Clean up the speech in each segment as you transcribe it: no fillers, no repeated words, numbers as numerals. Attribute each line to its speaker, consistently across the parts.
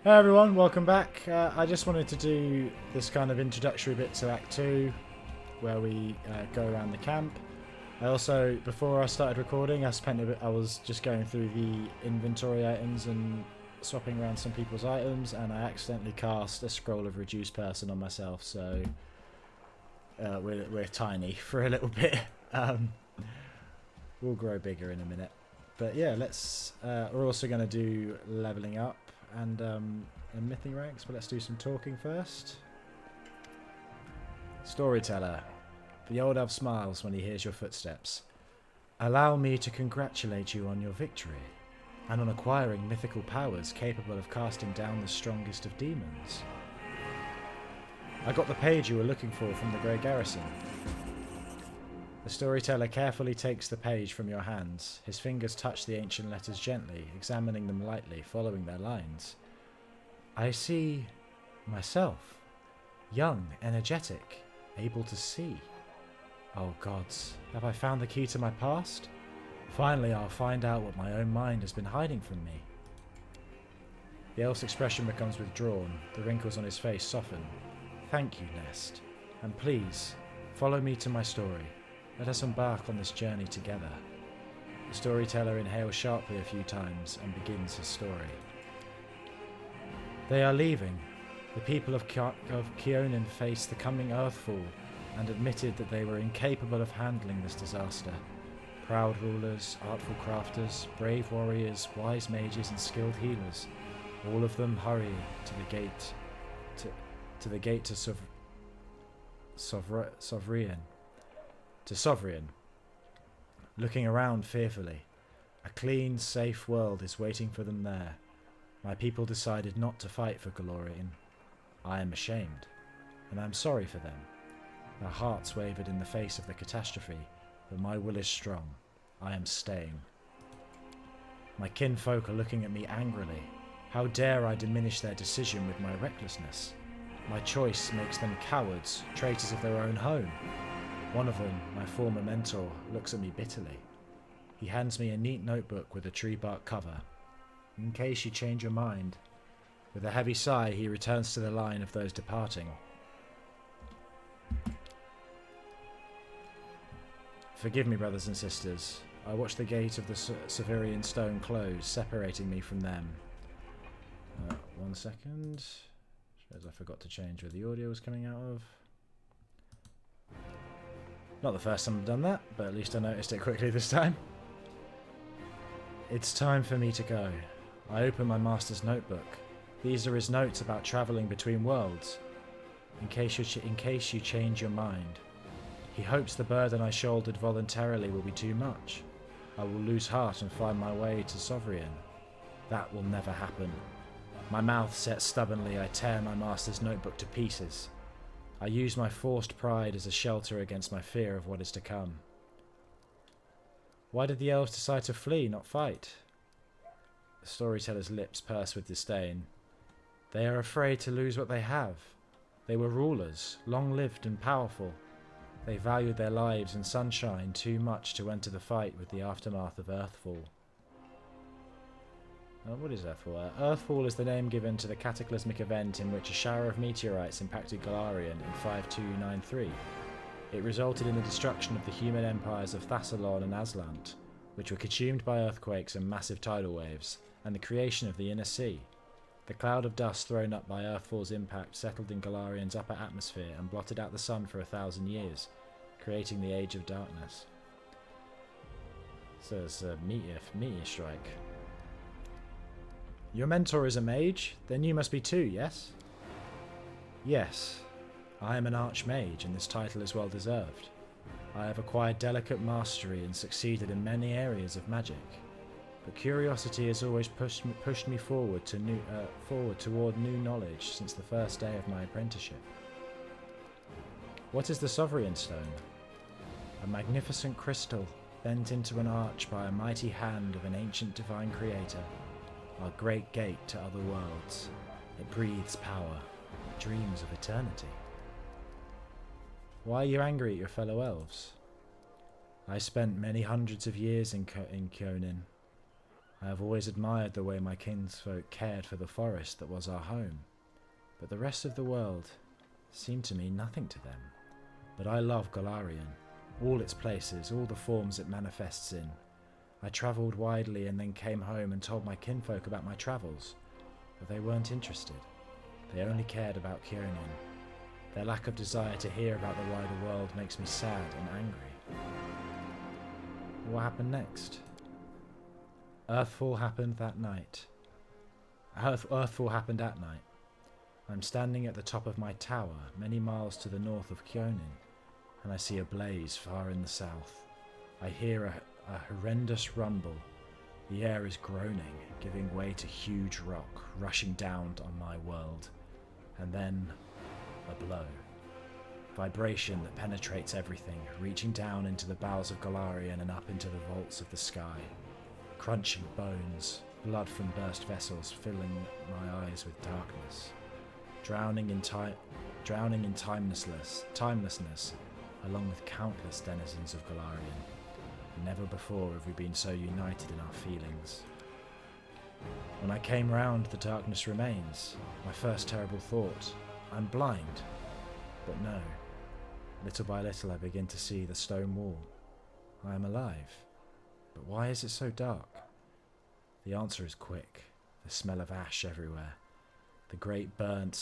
Speaker 1: Hey everyone, welcome back. I just wanted to do this kind of introductory bit to Act 2 where we go around the camp. I also, before I started recording, I was just going through the inventory items and swapping around some people's items, and I accidentally cast a scroll of reduced person on myself, so we're tiny for a little bit. We'll grow bigger in a minute. But yeah, we're also going to do leveling up and mything ranks, but let's do some talking first. Storyteller. The old elf smiles when he hears your footsteps. Allow me to congratulate you on your victory, and on acquiring mythical powers capable of casting down the strongest of demons. I got the page you were looking for from the Grey Garrison. The storyteller carefully takes the page from your hands. His fingers touch the ancient letters gently, examining them lightly, following their lines. I see myself, young, energetic, able to see. Oh gods, have I found the key to my past? Finally I'll find out what my own mind has been hiding from me. The elf's expression becomes withdrawn, the wrinkles on his face soften. Thank you, Nest, and please, follow me to my story. Let us embark on this journey together. The storyteller inhales sharply a few times and begins his story. They are leaving. The people of Keonin faced the coming Earthfall and admitted that they were incapable of handling this disaster. Proud rulers, artful crafters, brave warriors, wise mages and skilled healers, all of them hurry to the gate to Sovereign. Looking around fearfully, a clean, safe world is waiting for them there. My people decided not to fight for Galorian. I am ashamed, and I am sorry for them. Their hearts wavered in the face of the catastrophe, but my will is strong. I am staying. My kinfolk are looking at me angrily. How dare I diminish their decision with my recklessness? My choice makes them cowards, traitors of their own home. One of them, my former mentor, looks at me bitterly. He hands me a neat notebook with a tree bark cover. In case you change your mind. With a heavy sigh, he returns to the line of those departing. Forgive me, brothers and sisters. I watched the gate of the Severian stone close, separating me from them. 1 second. Shows I forgot to change where the audio was coming out of. Not the first time I've done that, but at least I noticed it quickly this time. It's time for me to go. I open my master's notebook. These are his notes about travelling between worlds. In case you change your mind. He hopes the burden I shouldered voluntarily will be too much. I will lose heart and find my way to Sovereign. That will never happen. My mouth set stubbornly, I tear my master's notebook to pieces. I use my forced pride as a shelter against my fear of what is to come. Why did the elves decide to flee, not fight? The storyteller's lips purse with disdain. They are afraid to lose what they have. They were rulers, long-lived and powerful. They valued their lives and sunshine too much to enter the fight with the aftermath of Earthfall. What is Earthfall? Earthfall is the name given to the cataclysmic event in which a shower of meteorites impacted Galarian in 5293. It resulted in the destruction of the human empires of Thassalon and Aslant, which were consumed by earthquakes and massive tidal waves, and the creation of the Inner Sea. The cloud of dust thrown up by Earthfall's impact settled in Galarian's upper atmosphere and blotted out the sun for 1,000 years, creating the Age of Darkness. So it's a meteor strike. Your mentor is a mage? Then you must be too, yes? Yes. I am an archmage, and this title is well deserved. I have acquired delicate mastery and succeeded in many areas of magic. But curiosity has always pushed me forward toward new knowledge since the first day of my apprenticeship. What is the Sovereign Stone? A magnificent crystal, bent into an arch by a mighty hand of an ancient divine creator. Our great gate to other worlds. It breathes power. It dreams of eternity. Why are you angry at your fellow elves? I spent many hundreds of years in Keonin. I have always admired the way my kinsfolk cared for the forest that was our home, but the rest of the world seemed to mean nothing to them. But I love Golarion, all its places, all the forms it manifests in. I travelled widely and then came home and told my kinfolk about my travels, but they weren't interested. They only cared about Kyonin. Their lack of desire to hear about the wider world makes me sad and angry. What happened next? Earthfall happened that night. Earthfall happened at night. I'm standing at the top of my tower, many miles to the north of Kyonin, and I see a blaze far in the south. I hear a horrendous rumble. The air is groaning, giving way to huge rock rushing down on my world. And then a blow. Vibration that penetrates everything, reaching down into the bowels of Golarion and up into the vaults of the sky. Crunching bones, blood from burst vessels filling my eyes with darkness. Drowning in timelessness, along with countless denizens of Golarion. Never before have we been so united in our feelings. When I came round, the darkness remains. My first terrible thought, I'm blind. But no. Little by little I begin to see the stone wall. I am alive. But why is it so dark? The answer is quick. The smell of ash everywhere. The great burnt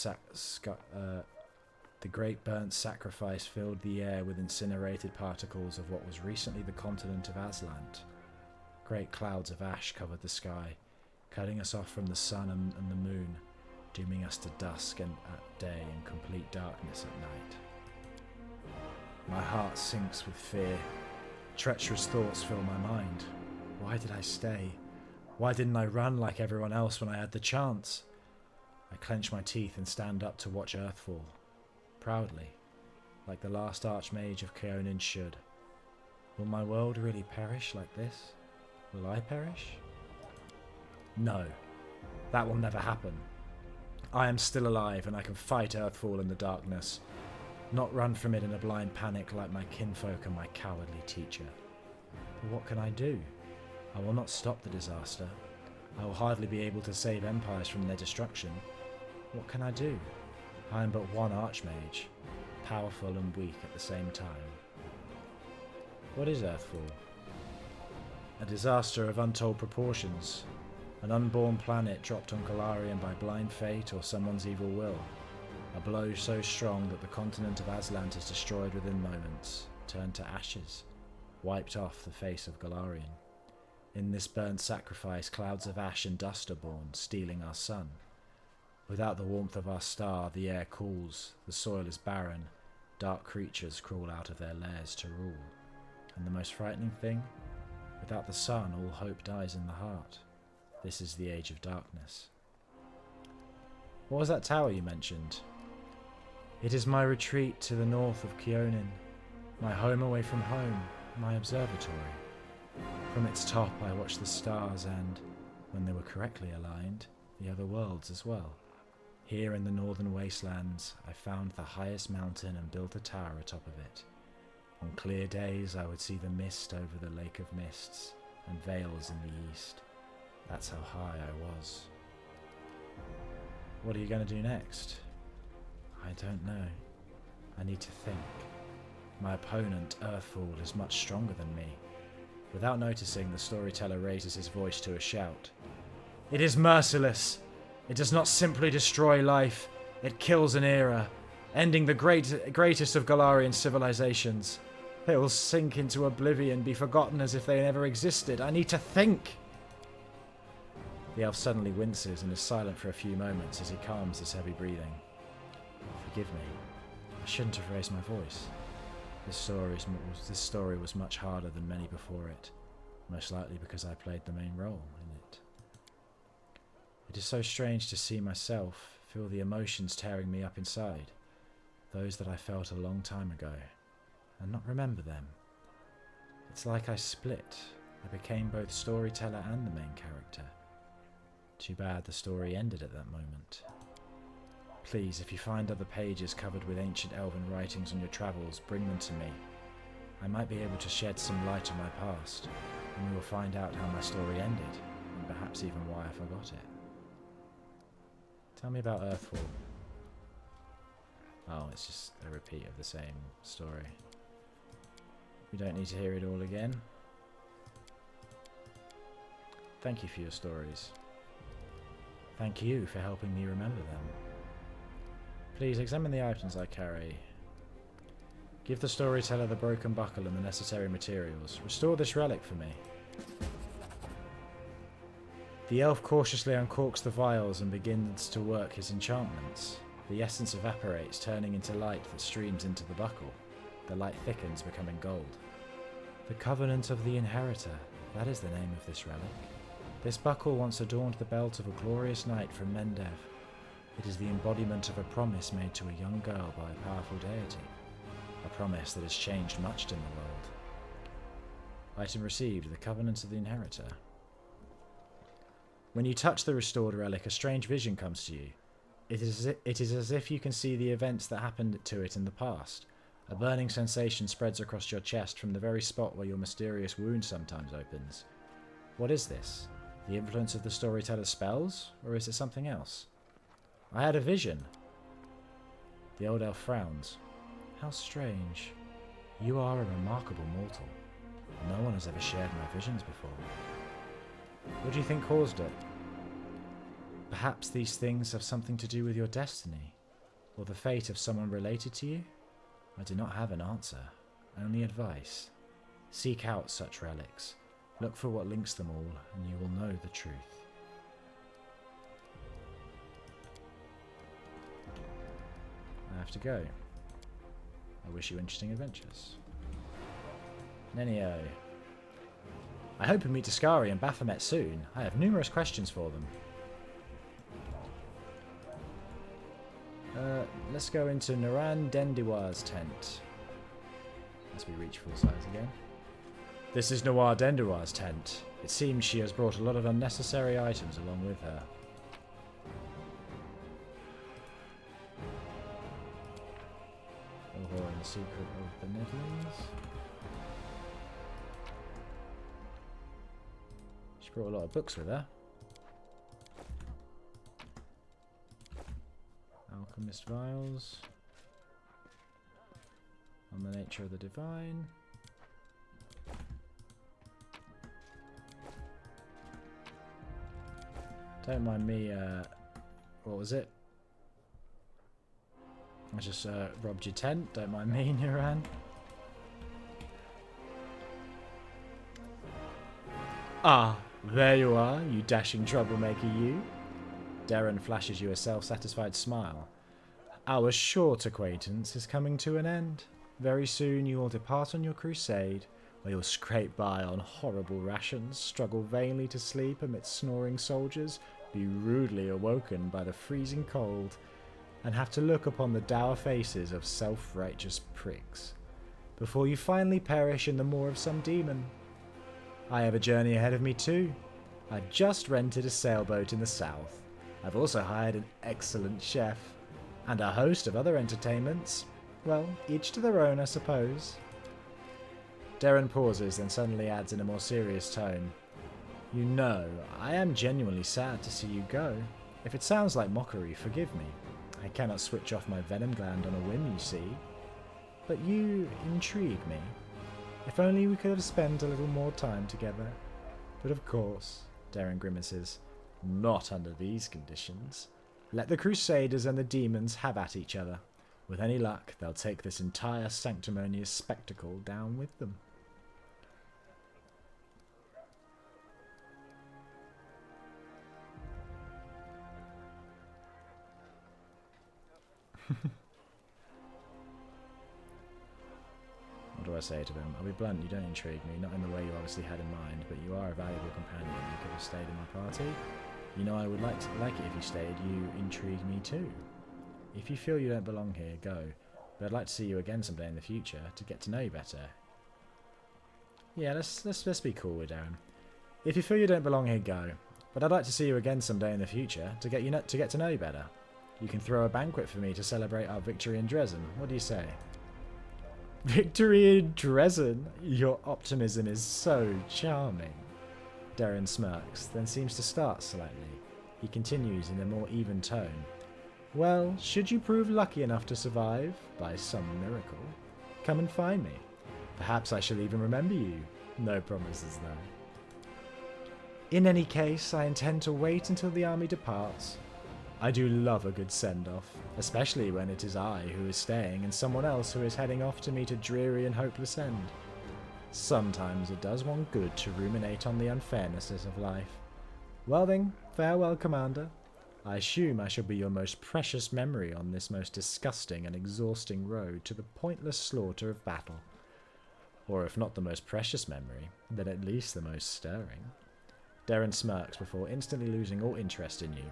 Speaker 1: sacrifice filled the air with incinerated particles of what was recently the continent of Aslant. Great clouds of ash covered the sky, cutting us off from the sun and the moon, dooming us to dusk and at day and complete darkness at night. My heart sinks with fear. Treacherous thoughts fill my mind. Why did I stay? Why didn't I run like everyone else when I had the chance? I clench my teeth and stand up to watch Earthfall. Proudly, like the last Archmage of Kyonin should. Will my world really perish like this? Will I perish? No, that will never happen. I am still alive and I can fight Earthfall in the darkness, not run from it in a blind panic like my kinfolk and my cowardly teacher. But what can I do? I will not stop the disaster. I will hardly be able to save empires from their destruction. What can I do? I am but one Archmage, powerful and weak at the same time. What is Earthfall? A disaster of untold proportions. An unborn planet dropped on Golarion by blind fate or someone's evil will. A blow so strong that the continent of Aslant is destroyed within moments, turned to ashes, wiped off the face of Golarion. In this burnt sacrifice, clouds of ash and dust are born, stealing our sun. Without the warmth of our star, the air cools, the soil is barren, dark creatures crawl out of their lairs to rule. And the most frightening thing? Without the sun, all hope dies in the heart. This is the age of darkness. What was that tower you mentioned? It is my retreat to the north of Kyonin, my home away from home, my observatory. From its top I watched the stars and, when they were correctly aligned, the other worlds as well. Here in the northern wastelands, I found the highest mountain and built a tower atop of it. On clear days I would see the mist over the lake of mists and veils in the east. That's how high I was. What are you going to do next? I don't know. I need to think. My opponent, Earthfall, is much stronger than me. Without noticing, the storyteller raises his voice to a shout. It is merciless. It does not simply destroy life. It kills an era, ending the greatest of Golarian civilizations. They will sink into oblivion, be forgotten as if they never existed. I need to think. The elf suddenly winces and is silent for a few moments as he calms his heavy breathing. Forgive me. I shouldn't have raised my voice. This story was much harder than many before it, most likely because I played the main role in it. It is so strange to see myself, feel the emotions tearing me up inside, those that I felt a long time ago, and not remember them. It's like I split. I became both storyteller and the main character. Too bad the story ended at that moment. Please, if you find other pages covered with ancient elven writings on your travels, bring them to me. I might be able to shed some light on my past, and we will find out how my story ended, and perhaps even why I forgot it. Tell me about Earthfall. Oh, it's just a repeat of the same story. We don't need to hear it all again. Thank you for your stories. Thank you for helping me remember them. Please examine the items I carry. Give the storyteller the broken buckle and the necessary materials. Restore this relic for me. The elf cautiously uncorks the vials and begins to work his enchantments. The essence evaporates, turning into light that streams into the buckle. The light thickens, becoming gold. The Covenant of the Inheritor. That is the name of this relic. This buckle once adorned the belt of a glorious knight from Mendev. It is the embodiment of a promise made to a young girl by a powerful deity. A promise that has changed much in the world. Item received, the Covenant of the Inheritor. When you touch the restored relic, a strange vision comes to you. It is as if you can see the events that happened to it in the past. A burning sensation spreads across your chest from the very spot where your mysterious wound sometimes opens. What is this? The influence of the storyteller's spells? Or is it something else? I had a vision. The old elf frowns. How strange. You are a remarkable mortal. No one has ever shared my visions before. What do you think caused it? Perhaps these things have something to do with your destiny, or the fate of someone related to you? I do not have an answer, only advice. Seek out such relics. Look for what links them all, and you will know the truth. I have to go. I wish you interesting adventures. Nenio. I hope we meet Daskari and Baphomet soon. I have numerous questions for them. Let's go into Naran Dendiwar's tent. As we reach full size again. This is Noir Dendiwar's tent. It seems she has brought a lot of unnecessary items along with her. Oh, and the secret of the Netherlands. She brought a lot of books with her. Alchemist vials. On the nature of the divine. Don't mind me, what was it? I just robbed your tent. Don't mind me, Nuran. Ah, there you are, you dashing troublemaker, you. Darren flashes you a self-satisfied smile. Our short acquaintance is coming to an end. Very soon you will depart on your crusade, where you'll scrape by on horrible rations, struggle vainly to sleep amidst snoring soldiers, be rudely awoken by the freezing cold, and have to look upon the dour faces of self-righteous pricks, before you finally perish in the maw of some demon. I have a journey ahead of me too. I've just rented a sailboat in the south. I've also hired an excellent chef, and a host of other entertainments. Well, each to their own, I suppose. Darren pauses, then suddenly adds in a more serious tone. You know, I am genuinely sad to see you go. If it sounds like mockery, forgive me. I cannot switch off my venom gland on a whim, you see. But you intrigue me. If only we could have spent a little more time together. But of course, Darren grimaces, not under these conditions. Let the Crusaders and the demons have at each other. With any luck, they'll take this entire sanctimonious spectacle down with them. What do I say to them? I'll be blunt, you don't intrigue me, not in the way you obviously had in mind, but you are a valuable companion. You could have stayed in my party. You know I would like it if you stayed. You intrigue me too. If you feel you don't belong here, go. But I'd like to see you again someday in the future to get to know you better. Yeah, let's be cool with Darren. If you feel you don't belong here, go. But I'd like to see you again someday in the future to get to know you better. You can throw a banquet for me to celebrate our victory in Drezen. What do you say? Victory in Drezen? Your optimism is so charming. Darren smirks, then seems to start slightly. He continues in a more even tone. Well, should you prove lucky enough to survive, by some miracle, come and find me. Perhaps I shall even remember you. No promises, though. In any case, I intend to wait until the army departs. I do love a good send-off, especially when it is I who is staying and someone else who is heading off to meet a dreary and hopeless end. Sometimes it does one good to ruminate on the unfairnesses of life. Well then, farewell, Commander. I assume I shall be your most precious memory on this most disgusting and exhausting road to the pointless slaughter of battle. Or if not the most precious memory, then at least the most stirring. Darren smirks before instantly losing all interest in you,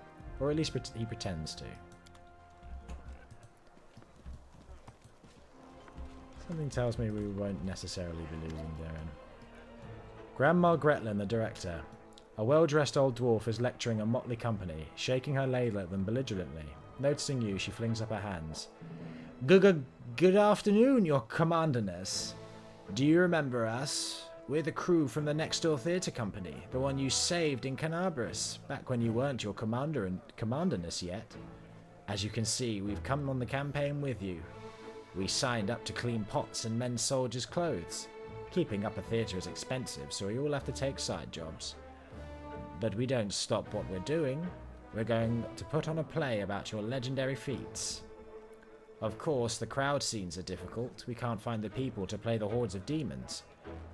Speaker 1: or at least he pretends to. Something tells me we won't necessarily be losing Darren. Grandma Gretlin, the director. A well-dressed old dwarf is lecturing a motley company, shaking her ladle at them belligerently. Noticing you, she flings up her hands. Good afternoon, your commanderness. Do you remember us? We're the crew from the next door theatre company, the one you saved in Canabris, back when you weren't your commander and commanderness yet. As you can see, we've come on the campaign with you. We signed up to clean pots and mend soldiers' clothes. Keeping up a theatre is expensive, so we all have to take side jobs. But we don't stop what we're doing. We're going to put on a play about your legendary feats. Of course, the crowd scenes are difficult. We can't find the people to play the hordes of demons.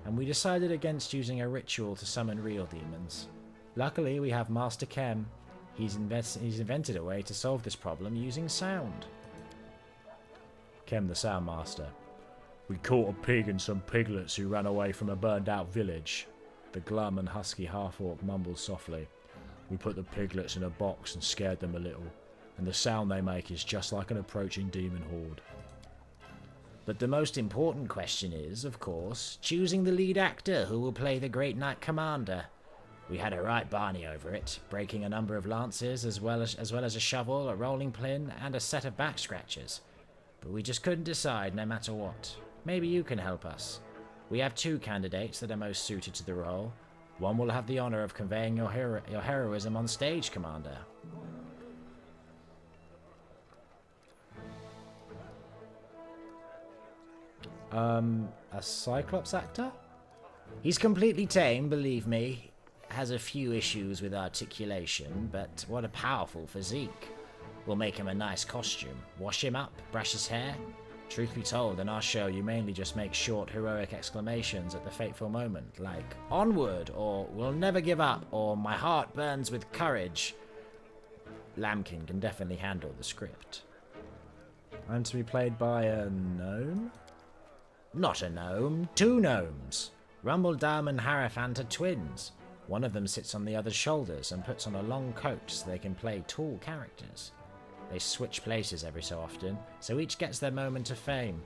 Speaker 1: And we decided against using a ritual to summon real demons. Luckily, we have Master Kem. He's invented a way to solve this problem using sound. Kem the Sound Master. We caught a pig and some piglets who ran away from a burned-out village. The glum and husky half-orc mumbles softly. We put the piglets in a box and scared them a little, and the sound they make is just like an approaching demon horde. But the most important question is, of course, choosing the lead actor who will play the Great Knight Commander. We had a right barney over it, breaking a number of lances as well as a shovel, a rolling pin, and a set of back scratchers. But we just couldn't decide no matter what. Maybe you can help us. We have two candidates that are most suited to the role. One will have the honor of conveying your heroism on stage, Commander. A Cyclops actor? He's completely tame, believe me. Has a few issues with articulation, but what a powerful physique. We'll make him a nice costume, wash him up, brush his hair. Truth be told, in our show you mainly just make short, heroic exclamations at the fateful moment, like, "Onward," or "We'll never give up," or "My heart burns with courage." Lambkin can definitely handle the script. I'm to be played by a gnome? Not a gnome, two gnomes. Rumbledam and Hierophant are twins. One of them sits on the other's shoulders and puts on a long coat so they can play tall characters. They switch places every so often, so each gets their moment of fame,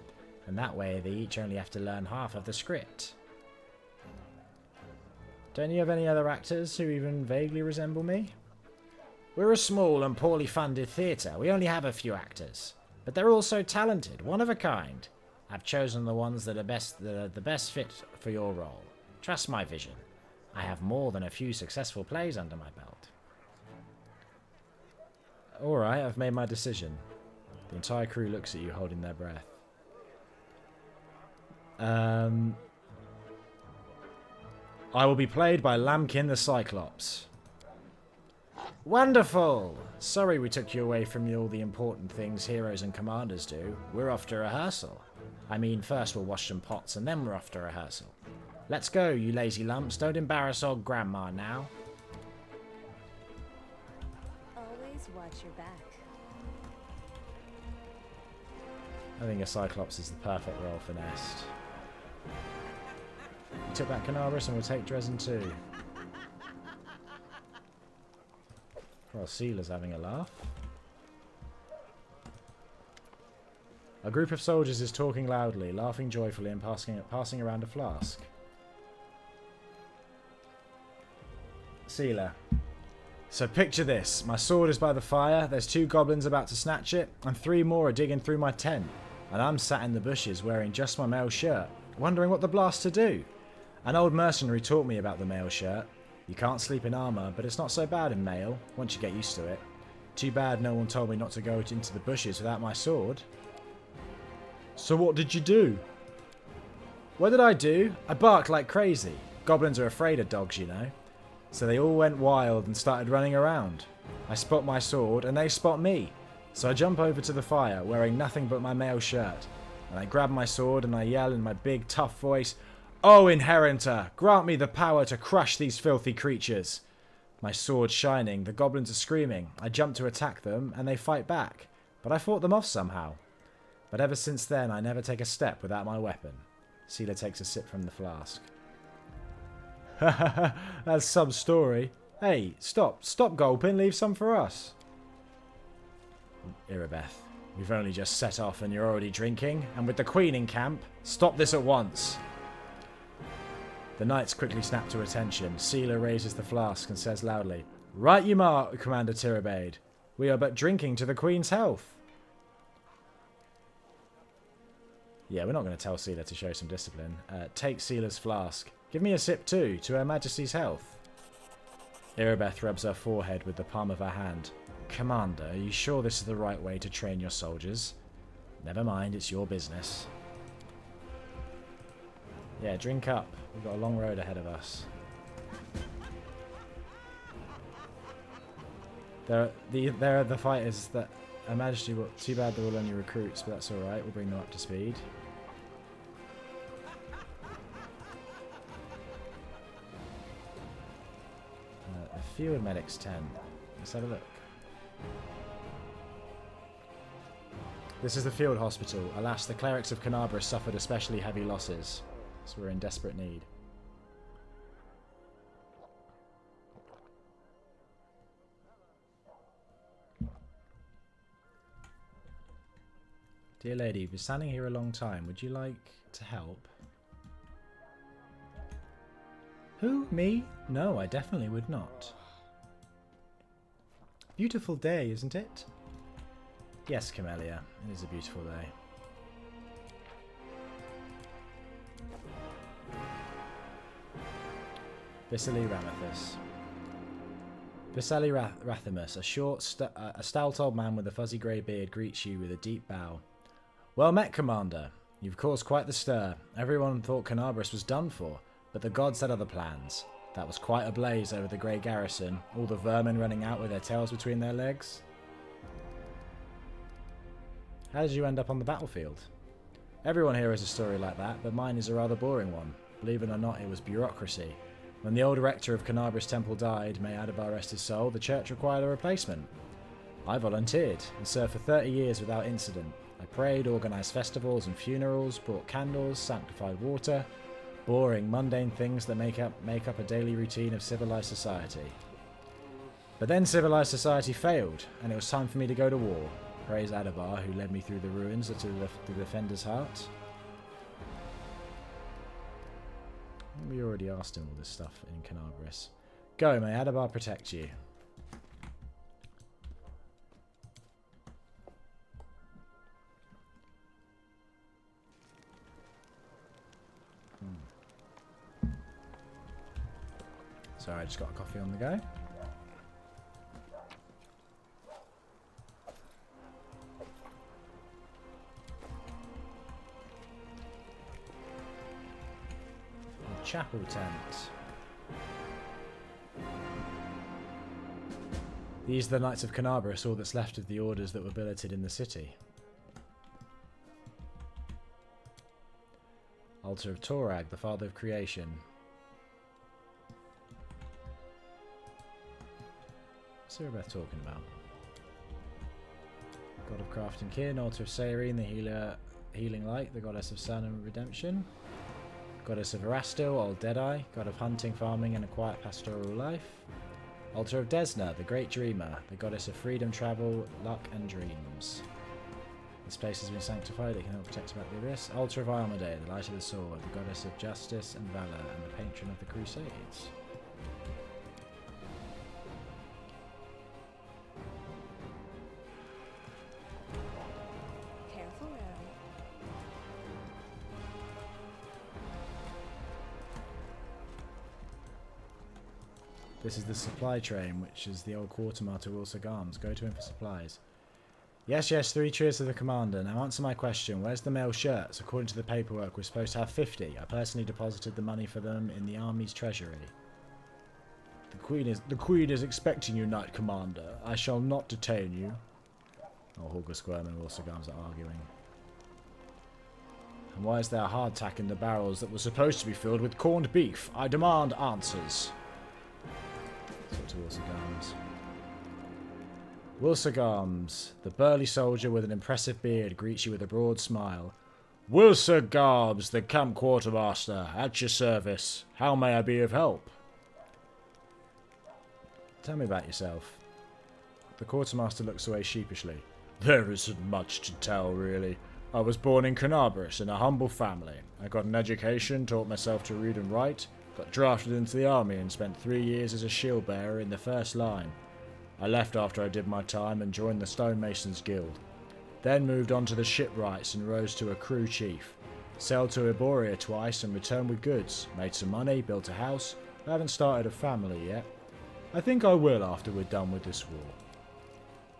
Speaker 1: and that way they each only have to learn half of the script. Don't you have any other actors who even vaguely resemble me? We're a small and poorly funded theatre. We only have a few actors, but they're all so talented, one of a kind. I've chosen the ones that are the best fit for your role. Trust my vision. I have more than a few successful plays under my belt. Alright, I've made my decision. The entire crew looks at you holding their breath. I will be played by Lambkin the Cyclops. Wonderful! Sorry we took you away from all the important things heroes and commanders do. We're off to rehearsal. I mean, first we'll wash some pots and then we're off to rehearsal. Let's go, you lazy lumps. Don't embarrass old grandma now.
Speaker 2: Always watch your back.
Speaker 1: I think a Cyclops is the perfect role for Nest. We took back Canabris and we'll take Drezen too. Well, Sealer's having a laugh. A group of soldiers is talking loudly, laughing joyfully and passing around a flask. Sealer. So picture this. My sword is by the fire, there's 2 goblins about to snatch it, and 3 more are digging through my tent. And I'm sat in the bushes wearing just my mail shirt, wondering what the blast to do. An old mercenary taught me about the mail shirt. You can't sleep in armour, but it's not so bad in mail, once you get used to it. Too bad no one told me not to go into the bushes without my sword. So what did you do? What did I do? I barked like crazy. Goblins are afraid of dogs, you know. So they all went wild and started running around. I spot my sword and they spot me. So I jump over to the fire, wearing nothing but my mail shirt. And I grab my sword and I yell in my big tough voice, "Oh, Inheritor, grant me the power to crush these filthy creatures." My sword shining, the goblins are screaming. I jump to attack them and they fight back. But I fought them off somehow. But ever since then, I never take a step without my weapon. Seela takes a sip from the flask. Haha, that's some story. Hey, stop gulping, leave some for us. Irabeth, we've only just set off and you're already drinking, and with the Queen in camp, stop this at once. The knights quickly snap to attention. Seela raises the flask and says loudly, "Right you are, Commander Tirabade. We are but drinking to the Queen's health." Yeah, we're not going to tell Seela to show some discipline. Take Seela's flask. Give me a sip too, to Her Majesty's health. Irabeth rubs her forehead with the palm of her hand. "Commander, are you sure this is the right way to train your soldiers?" "Never mind, it's your business." Yeah, drink up. We've got a long road ahead of us. There are the fighters that Her Majesty will... Too bad they're all only recruits, but that's alright. We'll bring them up to speed. The field medic's 10. Let's have a look. This is the field hospital. Alas, the clerics of Canabra suffered especially heavy losses, so we're in desperate need. Dear lady, you've been standing here a long time. Would you like to help? Who? Me? No, I definitely would not. Beautiful day, isn't it? Yes, Camellia, it is a beautiful day. Visali Ramathus. Visali Rathamus, a stout old man with a fuzzy grey beard, greets you with a deep bow. Well met, Commander. You've caused quite the stir. Everyone thought Canabras was done for, but the gods had other plans. That was quite a blaze over the grey garrison, all the vermin running out with their tails between their legs. How did you end up on the battlefield? Everyone here has a story like that, but mine is a rather boring one. Believe it or not, it was bureaucracy. When the old rector of Canabras Temple died, may Adabar rest his soul, the church required a replacement. I volunteered and served for 30 years without incident. I prayed, organised festivals and funerals, brought candles, sanctified water, boring, mundane things that make up a daily routine of civilized society. But then civilized society failed, and it was time for me to go to war. Praise Adabar, who led me through the ruins to the defender's heart. We already asked him all this stuff in Canabras. Go, may Adabar protect you. Sorry, I just got a coffee on the go. Chapel tent. These are the Knights of Canabras, all that's left of the orders that were billeted in the city. Altar of Torag, the father of creation. What's Irabeth talking about? God of craft and kin, altar of Sairene, the healing light, the goddess of sun and redemption. Goddess of Erastil, Old Deadeye, god of hunting, farming and a quiet pastoral life. Altar of Desna, the great dreamer, the goddess of freedom, travel, luck and dreams. This place has been sanctified, it can help protect about the abyss. Altar of Armade, the light of the sword, the goddess of justice and valour and the patron of the crusades.
Speaker 2: Careful now.
Speaker 1: This is the supply train, which is the old quartermaster Wilson Garms. Go to him for supplies. Yes, yes, 3 cheers to the commander. Now answer my question. Where's the male shirts? According to the paperwork, we're supposed to have 50. I personally deposited the money for them in the army's treasury. The Queen is expecting you, Knight Commander. I shall not detain you. Oh, Holger Squirm and Wilson Garms are arguing. And why is there a hardtack in the barrels that were supposed to be filled with corned beef? I demand answers. Talk to Wilson Garms. Wilson Garms, the burly soldier with an impressive beard, greets you with a broad smile. Wilson Garms, the camp quartermaster, at your service. How may I be of help? Tell me about yourself. The quartermaster looks away sheepishly. There isn't much to tell, really. I was born in Canabris in a humble family. I got an education, taught myself to read and write, got drafted into the army and spent 3 years as a shield bearer in the first line. I left after I did my time and joined the Stonemasons Guild. Then moved on to the shipwrights and rose to a crew chief. Sailed to Iboria twice and returned with goods. Made some money, built a house. I haven't started a family yet. I think I will after we're done with this war.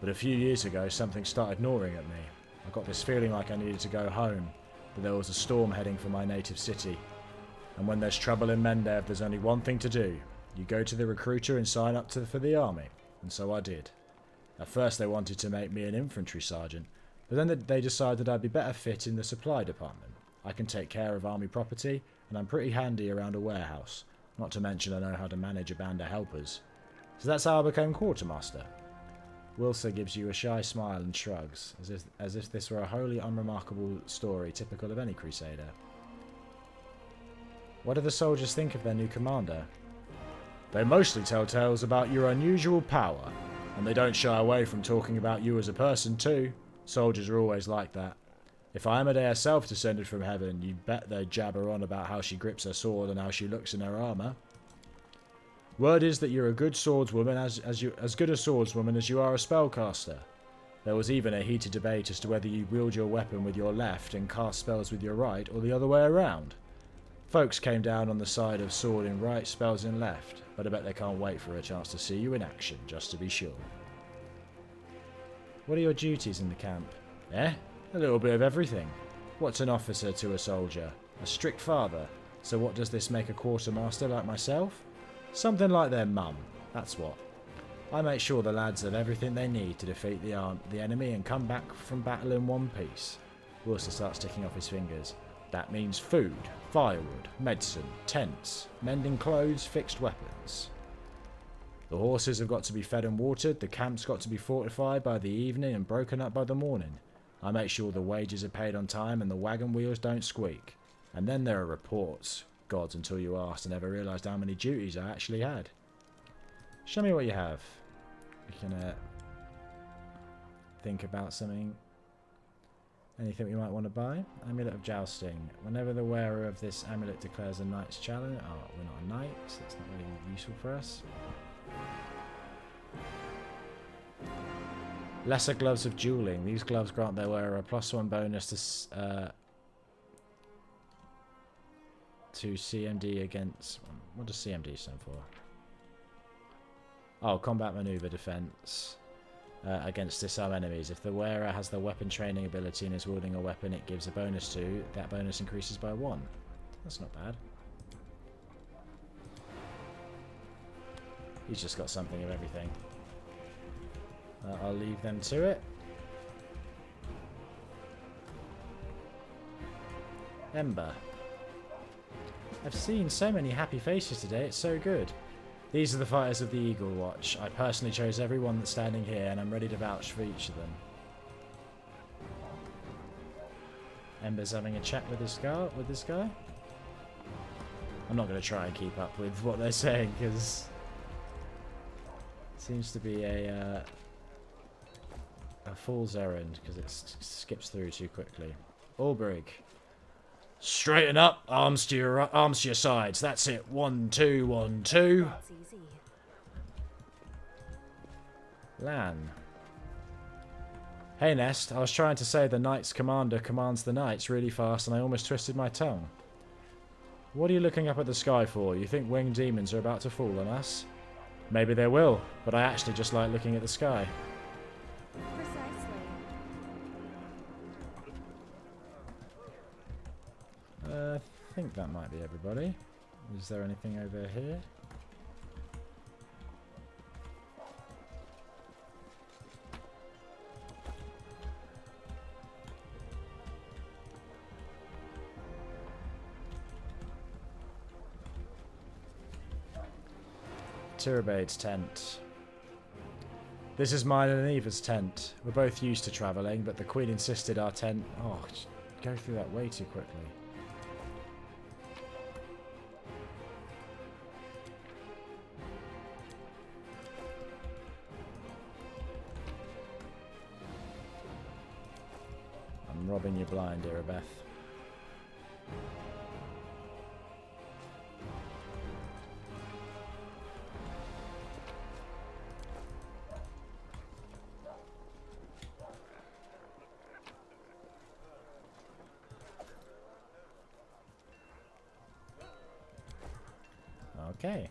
Speaker 1: But a few years ago something started gnawing at me. I got this feeling like I needed to go home, that there was a storm heading for my native city. And when there's trouble in Mendev, there's only one thing to do. You go to the recruiter and sign up for the army. And so I did. At first they wanted to make me an infantry sergeant, but then they decided I'd be better fit in the supply department. I can take care of army property, and I'm pretty handy around a warehouse. Not to mention I know how to manage a band of helpers. So that's how I became quartermaster. Wilson gives you a shy smile and shrugs, as if this were a wholly unremarkable story typical of any crusader. What do the soldiers think of their new commander? They mostly tell tales about your unusual power, and they don't shy away from talking about you as a person too. Soldiers are always like that. If Iomedae herself descended from heaven, you bet they'd jabber on about how she grips her sword and how she looks in her armour. Word is that you're a good swordswoman, as good a swordswoman as you are a spellcaster. There was even a heated debate as to whether you wield your weapon with your left and cast spells with your right, or the other way around. Folks came down on the side of sword in right, spells in left, but I bet they can't wait for a chance to see you in action, just to be sure. What are your duties in the camp? A little bit of everything. What's an officer to a soldier? A strict father. So what does this make a quartermaster like myself? Something like their mum, that's what. I make sure the lads have everything they need to defeat the enemy and come back from battle in one piece. Wilson starts ticking off his fingers. That means food, firewood, medicine, tents, mending clothes, fixed weapons. The horses have got to be fed and watered, the camp's got to be fortified by the evening and broken up by the morning. I make sure the wages are paid on time and the wagon wheels don't squeak. And then there are reports. Gods, until you asked, I never realised how many duties I actually had. Show me what you have. We can think about something. Anything we might want to buy? Amulet of Jousting. Whenever the wearer of this amulet declares a knight's challenge... Oh, we're not a knight, so that's not really useful for us. Lesser Gloves of Dueling. These gloves grant their wearer a +1 bonus to CMD against... What does CMD stand for? Oh, Combat Maneuver Defense. Against disarm enemies. If the wearer has the weapon training ability and is wielding a weapon it gives a bonus to, that bonus increases by 1. That's not bad. He's just got something of everything. I'll leave them to it. Ember. I've seen so many happy faces today, it's so good. These are the fighters of the Eagle Watch. I personally chose everyone that's standing here and I'm ready to vouch for each of them. Ember's having a chat with this guy. I'm not going to try and keep up with what they're saying because it seems to be a fool's errand because it skips through too quickly. Albrig. Straighten up, arms to your sides. That's it. 1, 2, 1, 2.
Speaker 2: That's easy.
Speaker 1: Lan. Hey Nest, I was trying to say the Knight's commander commands the Knights really fast and I almost twisted my tongue. What are you looking up at the sky for? You think winged demons are about to fall on us? Maybe they will, but I actually just like looking at the sky.
Speaker 2: Precisely.
Speaker 1: I think that might be everybody. Is there anything over here? Tirabade's tent. This is mine and Eva's tent. We're both used to travelling, but the Queen insisted our tent... Oh, just go through that way too quickly. I'm robbing you blind, Irabeth. Okay.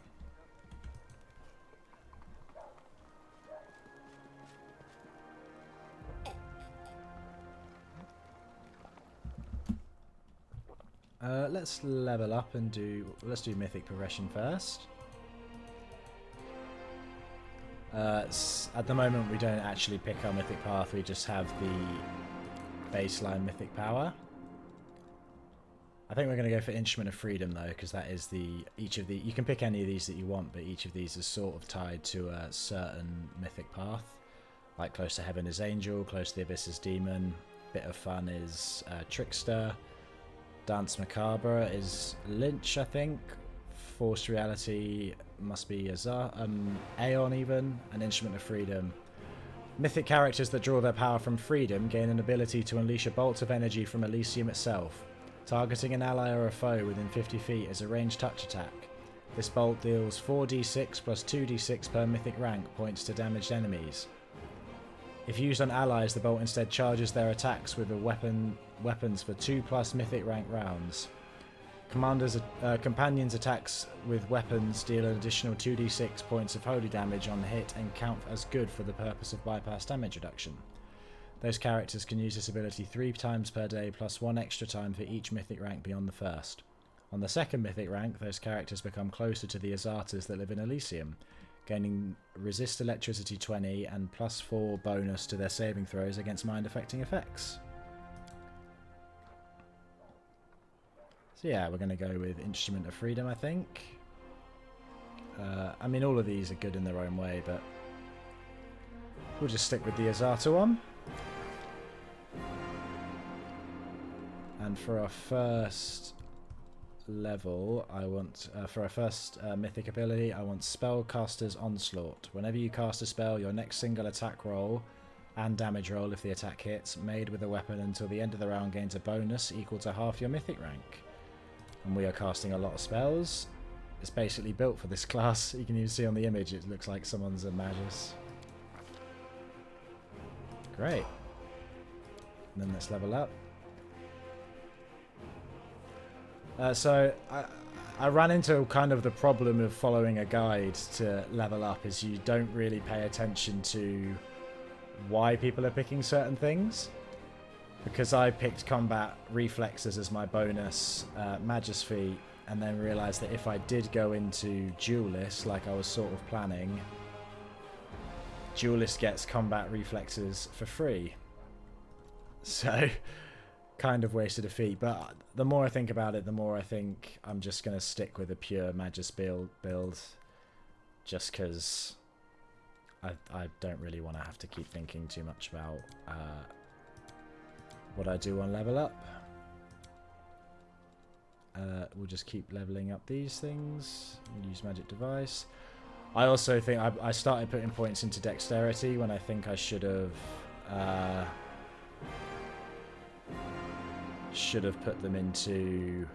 Speaker 1: Let's level up and let's do mythic progression first. At the moment we don't actually pick our mythic path, we just have the baseline mythic power. I think we're going to go for Instrument of Freedom though, because that is you can pick any of these that you want, but each of these is sort of tied to a certain mythic path. Like Close to Heaven is Angel, Close to the Abyss is Demon, Bit of Fun is Trickster, Dance Macabre is Lynch, I think, Forced Reality must be Aeon even, and Instrument of Freedom. Mythic characters that draw their power from freedom gain an ability to unleash a bolt of energy from Elysium itself. Targeting an ally or a foe within 50 feet is a ranged touch attack. This bolt deals 4d6 plus 2d6 per mythic rank points to damaged enemies. If used on allies, the bolt instead charges their attacks with weapons for 2+ mythic rank rounds. Companions' attacks with weapons deal an additional 2d6 points of holy damage on hit and count as good for the purpose of bypass damage reduction. Those characters can use this ability 3 times per day plus 1 extra time for each mythic rank beyond the first. On the second mythic rank, those characters become closer to the Azatas that live in Elysium, gaining resist electricity 20 and +4 bonus to their saving throws against mind-affecting effects. So yeah, we're going to go with Instrument of Freedom, I think. I mean, all of these are good in their own way, but we'll just stick with the Azata one. And for our first level, I want, for our first mythic ability, I want Spellcaster's Onslaught. Whenever you cast a spell, your next single attack roll and damage roll, if the attack hits, made with a weapon until the end of the round gains a bonus equal to half your mythic rank. And we are casting a lot of spells. It's basically built for this class. You can even see on the image it looks like someone's a magus. Great. And then let's level up. So I ran into kind of the problem of following a guide to level up, is you don't really pay attention to why people are picking certain things. Because I picked combat reflexes as my bonus, Magus Feat, and then realised that if I did go into Duelist, like I was sort of planning, Duelist gets combat reflexes for free. So, kind of wasted a feat. But the more I think about it, the more I think I'm just going to stick with a pure Magus build. Just because I don't really want to have to keep thinking too much about what I do on level up. We'll just keep leveling up these things. Use magic device. I also think I started putting points into dexterity when I think I should have put them into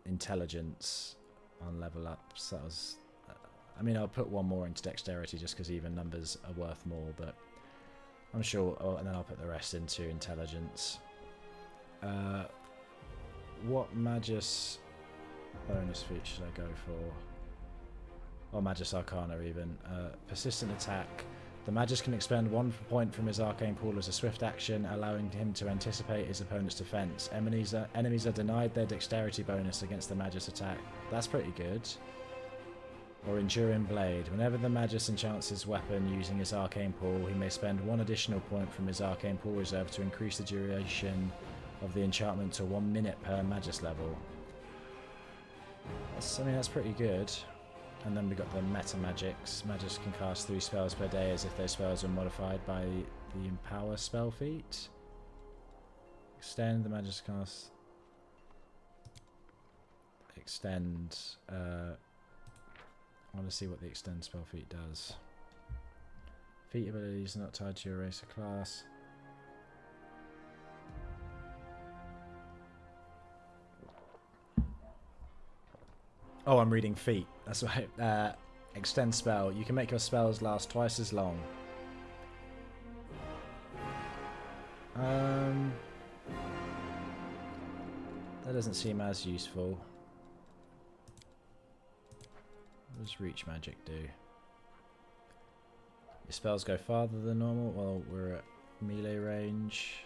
Speaker 1: intelligence on level ups. That was, I mean, I'll put one more into dexterity just because even numbers are worth more, but I'm sure, and then I'll put the rest into intelligence. What Magus bonus feat should I go for? or Magus Arcana even. Persistent attack. The Magus can expend 1 point from his arcane pool as a swift action, allowing him to anticipate his opponent's defense. Enemies are denied their dexterity bonus against the Magus attack. That's pretty good. Or Enduring Blade. Whenever the Magus enchants his weapon using his arcane pool, he may spend 1 additional point from his arcane pool reserve to increase the duration of the enchantment to 1 minute per Magus level. I mean, that's pretty good. And then we got the meta magics. Magus can cast 3 spells per day as if those spells are modified by the Empower spell feat. Extend the Magus cast. Extend. I want to see what the extend spell feat does. Feat abilities not tied to your race or class. Oh, I'm reading feat. That's right. Extend spell. You can make your spells last twice as long. That doesn't seem as useful. What does reach magic do? Your spells go farther than normal. Well, we're at melee range.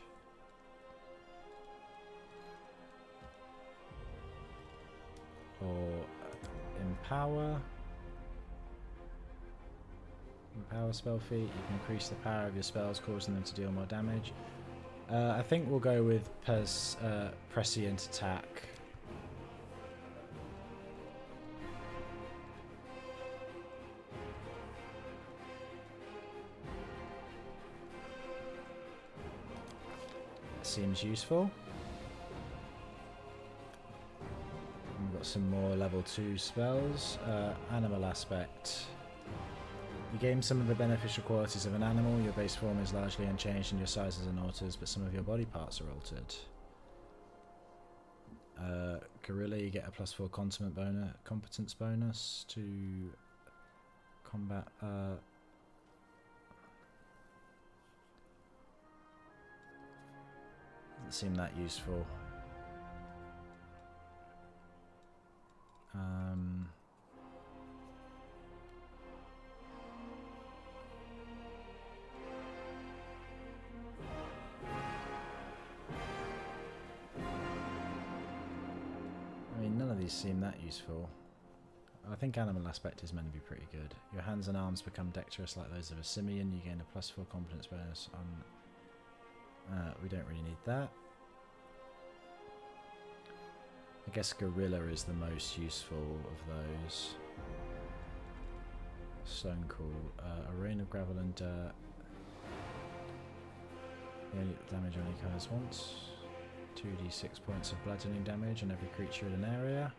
Speaker 1: Or Empower. Empower spell feat. You can increase the power of your spells, causing them to deal more damage. I think we'll go with Prescient Attack. Seems useful. We've got some more level 2 spells. Animal Aspect. You gain some of the beneficial qualities of an animal. Your base form is largely unchanged and your size isn't altered, but some of your body parts are altered. Gorilla, you get a +4 competence bonus to combat. Doesn't seem that useful. I mean, none of these seem that useful. I think Animal Aspect is meant to be pretty good. Your hands and arms become dexterous like those of a simian. You gain a +4 competence bonus on... we don't really need that. I guess Gorilla is the most useful of those. Stone Cool. A rain of gravel and dirt. The only damage only occurs once. 2d6 points of bludgeoning damage on every creature in an area.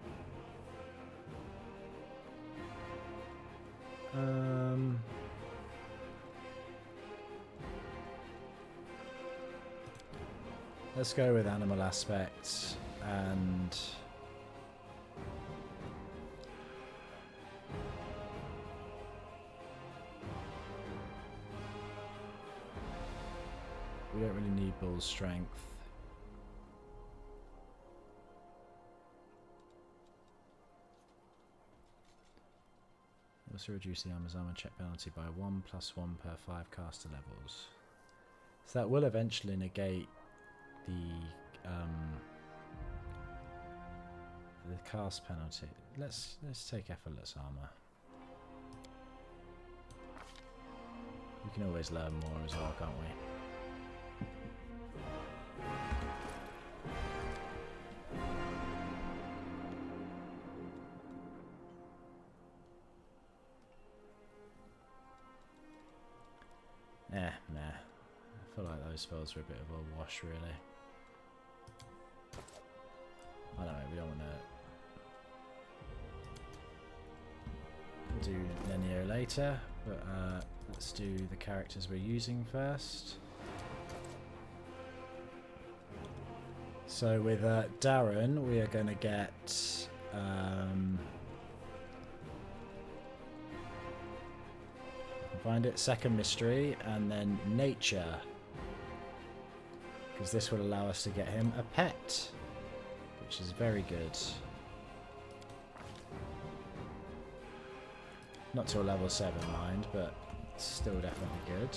Speaker 1: Let's go with Animal Aspect and we don't really need Bull's Strength. Also reduce the armor's armor check penalty by 1 + 1 per 5 caster levels. So that will eventually negate the cast penalty. Let's take effortless armor. We can always learn more as well, can't we? Nah. I feel like those spells are a bit of a wash, really. I don't know, we don't want to do Nenio later, but let's do the characters we're using first. So with Darren, we are going to get find it, second mystery, and then nature, because this will allow us to get him a pet, which is very good. Not to a level 7, mind, but still definitely good.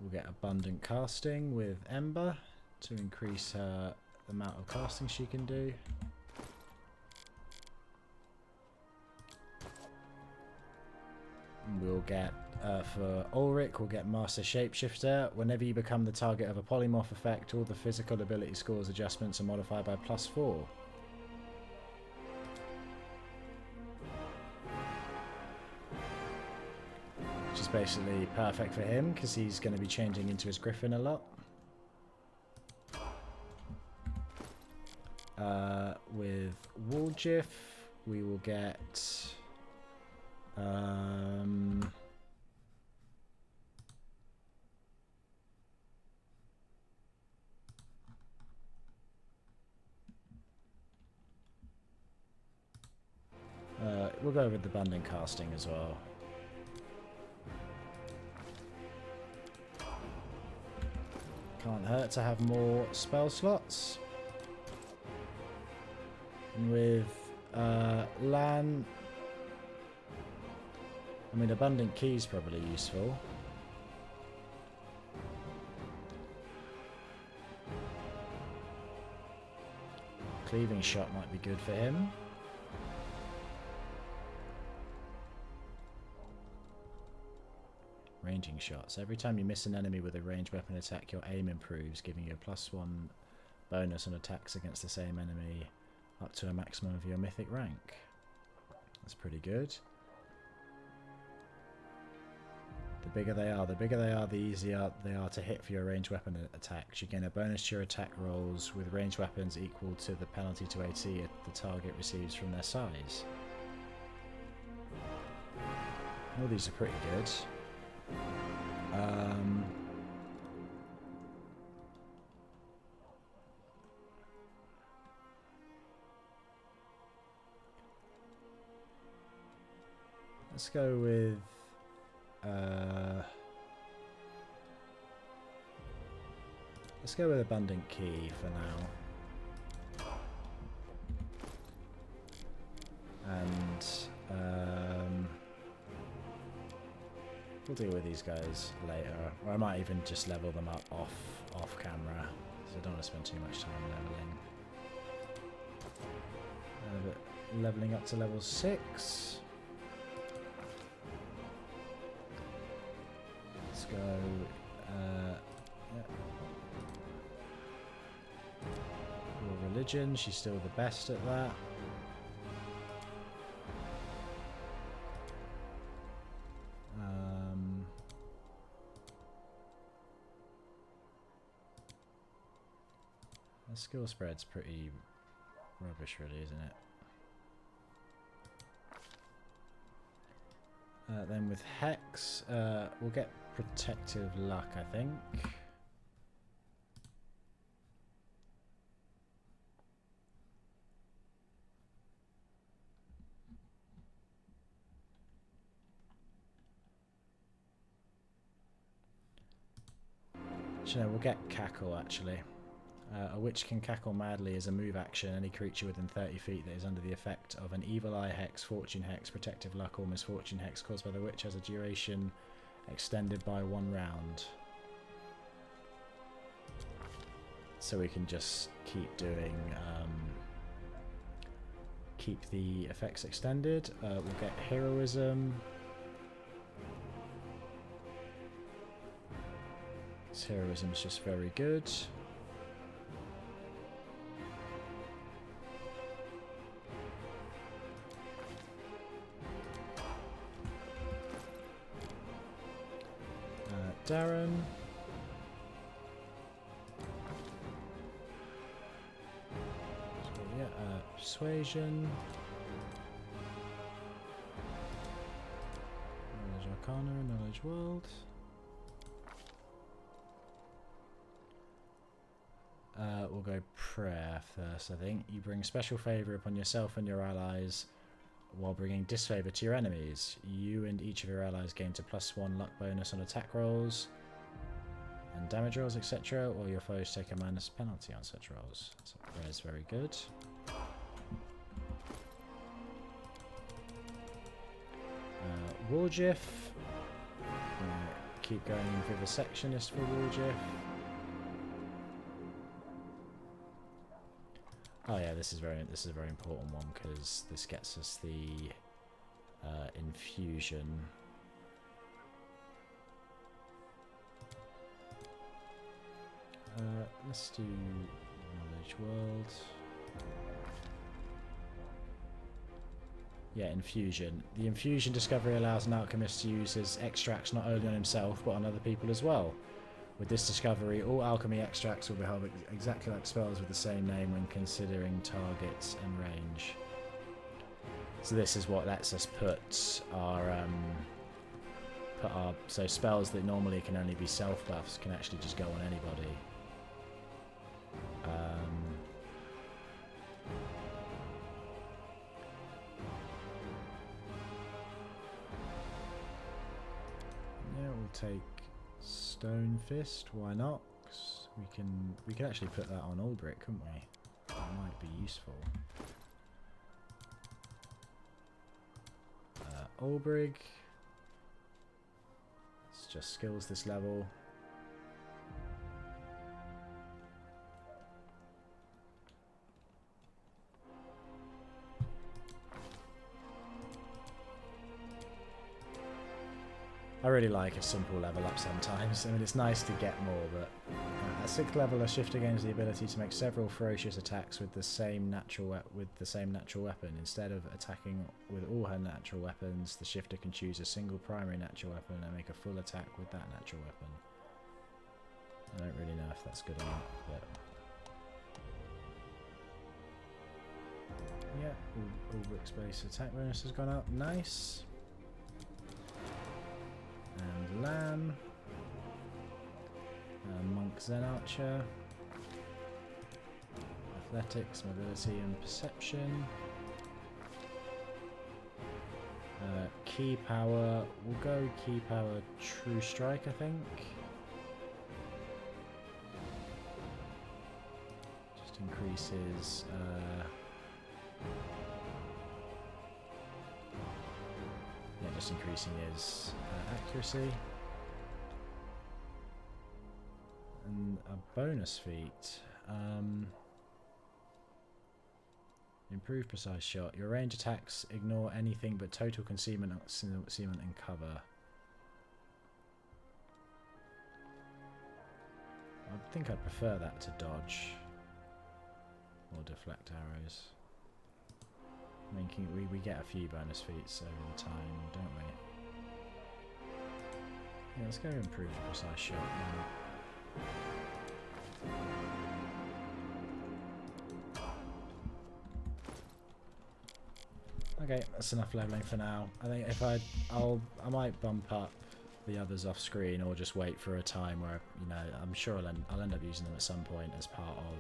Speaker 1: We'll get abundant casting with Ember to increase her the amount of casting she can do. We'll get, for Ulrich, we'll get Master Shapeshifter. Whenever you become the target of a polymorph effect, all the physical ability scores adjustments are modified by +4. Which is basically perfect for him, because he's going to be changing into his Griffin a lot. With Woljif, we will get... we'll go with the abundant casting as well. Can't hurt to have more spell slots. And with Lan, I mean, abundant key is probably useful. Cleaving shot might be good for him. Ranging shots. Every time you miss an enemy with a ranged weapon attack, your aim improves, giving you a +1 bonus on attacks against the same enemy up to a maximum of your mythic rank. That's pretty good. The bigger they are, the easier they are to hit for your ranged weapon attacks. You gain a bonus to your attack rolls with ranged weapons equal to the penalty to AT the target receives from their size. All these are pretty good. Let's go with abundant key for now. And we'll deal with these guys later, or I might even just level them up off camera, so I don't want to spend too much time leveling. But leveling up to level 6. Let's go. Yeah. Your religion, she's still the best at that. The skill spread's pretty rubbish, really, isn't it? Then with Hex, we'll get Protective Luck, I think. Actually, no, we'll get Cackle, actually. A witch can cackle madly as a move action. Any creature within 30 feet that is under the effect of an evil eye hex, fortune hex, protective luck, or misfortune hex caused by the witch has a duration extended by 1 round. So we can just keep doing, keep the effects extended. We'll get heroism. This heroism is just very good. Darren. So yeah, persuasion. Knowledge Arcana, knowledge world. We'll go prayer first, I think. You bring special favour upon yourself and your allies while bringing disfavour to your enemies. You and each of your allies gain a +1 luck bonus on attack rolls. and damage rolls, etc., or your foes take a minus penalty on such rolls. So res very good. Warjiff. Keep going in Vivisectionist for Warjiff. Oh yeah, this is a very important one because this gets us the infusion. Let's do Knowledge World. Yeah, infusion. The infusion discovery allows an alchemist to use his extracts not only on himself but on other people as well. With this discovery, all alchemy extracts will behave exactly like spells with the same name when considering targets and range. So this is what lets us put our so spells that normally can only be self buffs can actually just go on anybody. Yeah, we'll take Stone Fist. Why not? 'Cause we can actually put that on Ulbricht, couldn't we? That might be useful. Ulbricht. It's just skills this level. I really like a simple level up sometimes. I mean, it's nice to get more, but at 6th level, a shifter gains the ability to make several ferocious attacks with the same natural weapon. Instead of attacking with all her natural weapons, the shifter can choose a single primary natural weapon and make a full attack with that natural weapon. I don't really know if that's good or not, but yeah, Ulbricht's base attack bonus has gone up. Nice. And Lamb. Monk Zen Archer. Athletics, Mobility and Perception. Key Power. We'll go Key Power True Strike, I think. Just increases... just increasing his accuracy. And a bonus feat. Improved precise shot. Your range attacks ignore anything but total concealment and cover. I think I'd prefer that to dodge or deflect arrows. I mean, we get a few bonus feats over the time, don't we? Yeah, let's go improve the precise shot now. Okay, that's enough leveling for now. I think if I might bump up the others off screen, or just wait for a time where, you know, I'm sure I'll end up using them at some point as part of,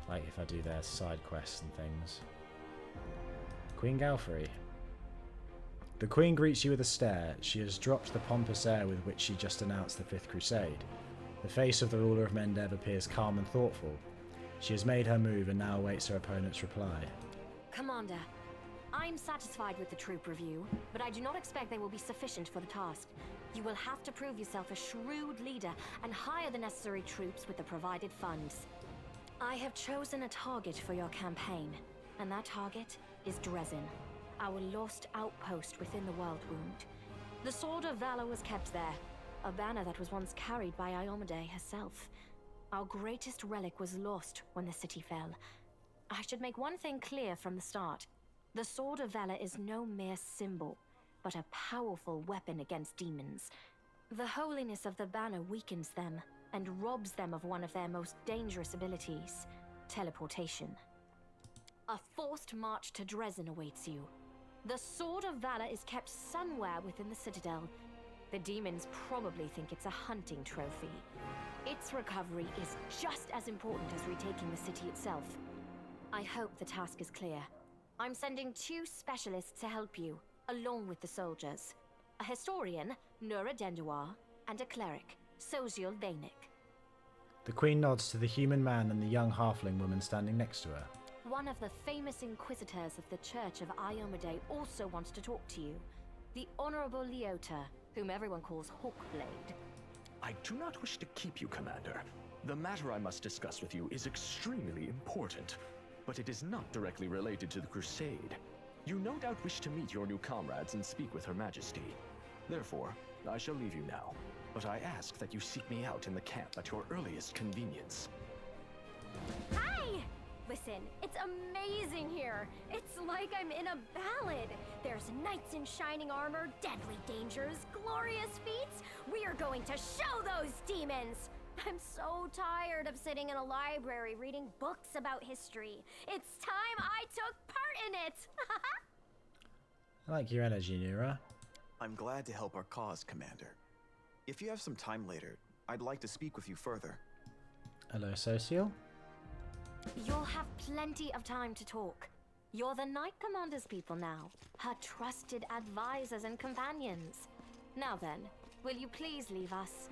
Speaker 1: like, if I do their side quests and things. Queen Galfrey. The Queen greets you with a stare. She has dropped the pompous air with which she just announced the Fifth Crusade. The face of the ruler of Mendev appears calm and thoughtful. She has made her move and now awaits her opponent's reply.
Speaker 3: Commander, I'm satisfied with the troop review, but I do not expect they will be sufficient for the task. You will have to prove yourself a shrewd leader and hire the necessary troops with the provided funds. I have chosen a target for your campaign, and that target is Drezen, our lost outpost within the World Wound. The Sword of Valor was kept there, a banner that was once carried by Iomedae herself. Our greatest relic was lost when the city fell. I should make one thing clear from the start. The Sword of Valor is no mere symbol, but a powerful weapon against demons. The holiness of the banner weakens them and robs them of one of their most dangerous abilities, teleportation. A forced march to Drezen awaits you. The Sword of Valor is kept somewhere within the Citadel. The demons probably think it's a hunting trophy. Its recovery is just as important as retaking the city itself. I hope the task is clear. I'm sending 2 specialists to help you, along with the soldiers. A historian, Nura Denduar, and a cleric, Sozial Vainik.
Speaker 1: The Queen nods to the human man and the young halfling woman standing next to her.
Speaker 3: One of the famous inquisitors of the Church of Iomedae also wants to talk to you. The Honorable Leota, whom everyone calls Hawkblade.
Speaker 4: I do not wish to keep you, Commander. The matter I must discuss with you is extremely important, but it is not directly related to the Crusade. You no doubt wish to meet your new comrades and speak with Her Majesty. Therefore, I shall leave you now, but I ask that you seek me out in the camp at your earliest convenience.
Speaker 2: Hi! Listen, it's amazing here. It's like I'm in a ballad. There's knights in shining armor, deadly dangers, glorious feats. We are going to show those demons! I'm so tired of sitting in a library reading books about history. It's time I took part in it!
Speaker 1: I like your energy, Nura.
Speaker 5: I'm glad to help our cause, Commander. If you have some time later, I'd like to speak with you further.
Speaker 1: Hello, Social.
Speaker 3: You'll have plenty of time to talk. You're the Knight Commander's people now, her trusted advisors and companions. Now then, will you please leave us?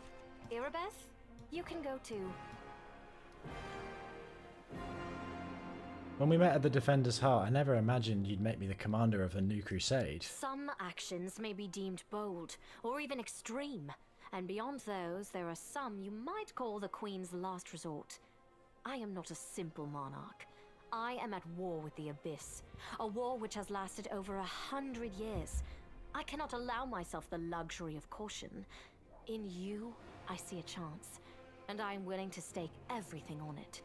Speaker 3: Irabeth, you can go too.
Speaker 1: When we met at the Defender's Heart, I never imagined you'd make me the commander of a new crusade.
Speaker 3: Some actions may be deemed bold, or even extreme, and beyond those, there are some you might call the Queen's last resort. I am not a simple monarch. I am at war with the Abyss, a war which has lasted over 100 years. I cannot allow myself the luxury of caution. In you, I see a chance, and I am willing to stake everything on it.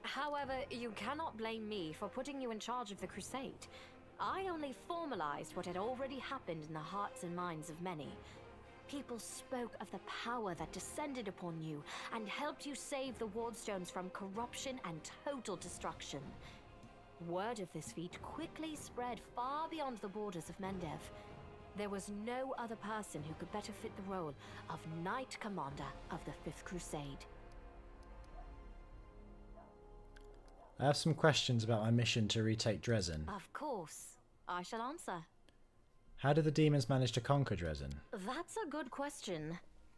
Speaker 3: However, you cannot blame me for putting you in charge of the Crusade. I only formalized what had already happened in the hearts and minds of many. People spoke of the power that descended upon you and helped you save the Wardstones from corruption and total destruction. Word of this feat quickly spread far beyond the borders of Mendev. There was no other person who could better fit the role of Knight Commander of the Fifth Crusade.
Speaker 1: I have some questions about my mission to retake Drezen.
Speaker 3: Of course, I shall answer.
Speaker 1: How did the demons manage to conquer Drezen?
Speaker 3: That's a good question.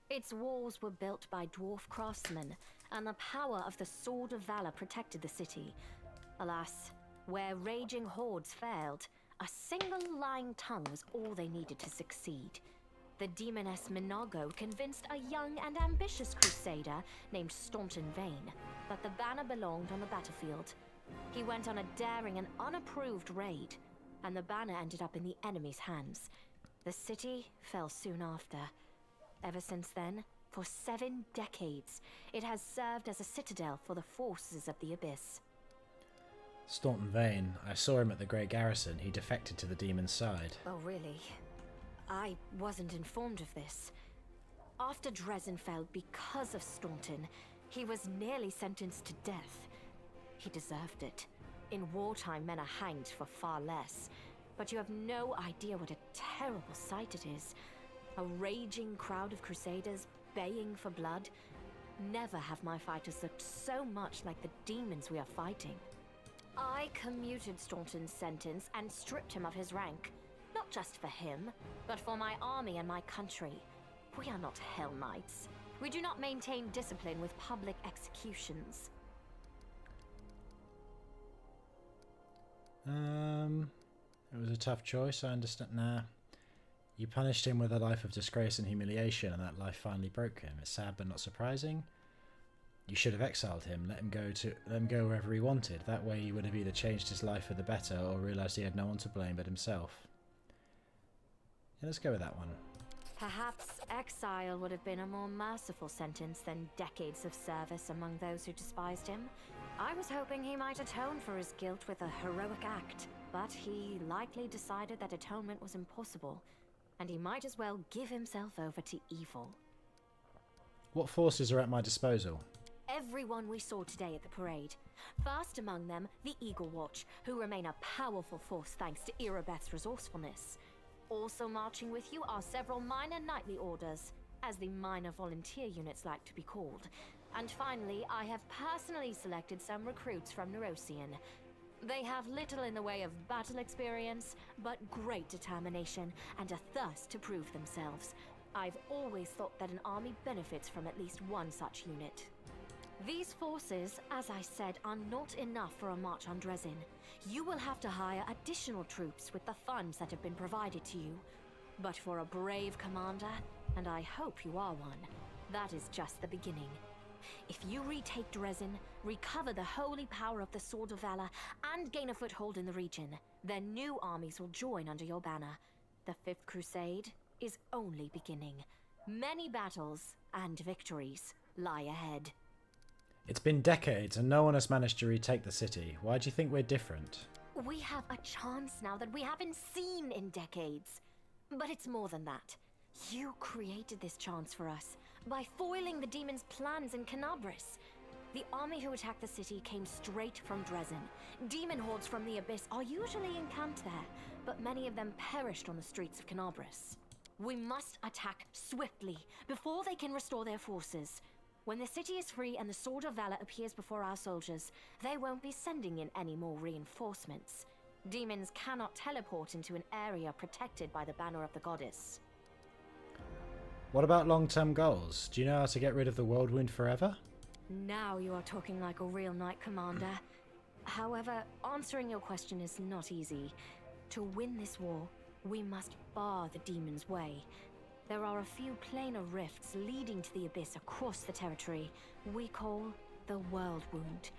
Speaker 3: Its walls were built by dwarf craftsmen, and the power of the Sword of Valor protected the city. Alas, where raging hordes failed, a single lying tongue was all they needed to succeed. The demoness Minago convinced a young and ambitious crusader named Staunton Vane that the banner belonged on the battlefield. He went on a daring and unapproved raid, and the banner ended up in the enemy's hands. The city fell soon after. Ever since then, for 7 decades, it has served as a citadel for the forces of the Abyss.
Speaker 1: Staunton Vane. I saw him at the Grey Garrison. He defected to the demon's side.
Speaker 3: Oh, really? I wasn't informed of this. After Drezen fell because of Staunton, he was nearly sentenced to death. He deserved it. In wartime, men are hanged for far less. But you have no idea what a terrible sight it is. A raging crowd of crusaders baying for blood. Never have my fighters looked so much like the demons we are fighting. I commuted Staunton's sentence and stripped him of his rank. Not just for him, but for my army and my country. We are not Hell Knights. We do not maintain discipline with public executions.
Speaker 1: It was a tough choice, I understand. Nah. You punished him with a life of disgrace and humiliation, and that life finally broke him. It's sad but not surprising. You should have exiled him, let him go wherever he wanted. That way he would have either changed his life for the better or realised he had no one to blame but himself. Yeah, let's go with that one.
Speaker 3: Perhaps exile would have been a more merciful sentence than decades of service among those who despised him. I was hoping he might atone for his guilt with a heroic act, but he likely decided that atonement was impossible, and he might as well give himself over to evil.
Speaker 1: What forces are at my disposal?
Speaker 3: Everyone we saw today at the parade. First among them, the Eagle Watch, who remain a powerful force thanks to Irabeth's resourcefulness. Also marching with you are several minor knightly orders, as the minor volunteer units like to be called. And finally, I have personally selected some recruits from Neurosian. They have little in the way of battle experience, but great determination and a thirst to prove themselves. I've always thought that an army benefits from at least one such unit. These forces, as I said, are not enough for a march on Drezen. You will have to hire additional troops with the funds that have been provided to you. But for a brave commander, and I hope you are one, that is just the beginning. If you retake Drezen, recover the holy power of the Sword of Valor, and gain a foothold in the region, then new armies will join under your banner. The Fifth Crusade is only beginning. Many battles and victories lie ahead.
Speaker 1: It's been decades and no one has managed to retake the city. Why do you think we're different?
Speaker 3: We have a chance now that we haven't seen in decades. But it's more than that. You created this chance for us by foiling the demon's plans in Canabris. The army who attacked the city came straight from Drezen. Demon hordes from the Abyss are usually encamped there, but many of them perished on the streets of Canabris. We must attack swiftly before they can restore their forces. When the city is free and the Sword of Valor appears before our soldiers, they won't be sending in any more reinforcements. Demons cannot teleport into an area protected by the banner of the goddess.
Speaker 1: What about long-term goals? Do you know how to get rid of the world wound forever?
Speaker 3: Now you are talking like a real knight commander. However, answering your question is not easy. To win this war, we must bar the demon's way. There are a few planar rifts leading to the Abyss across the territory we call the World Wound.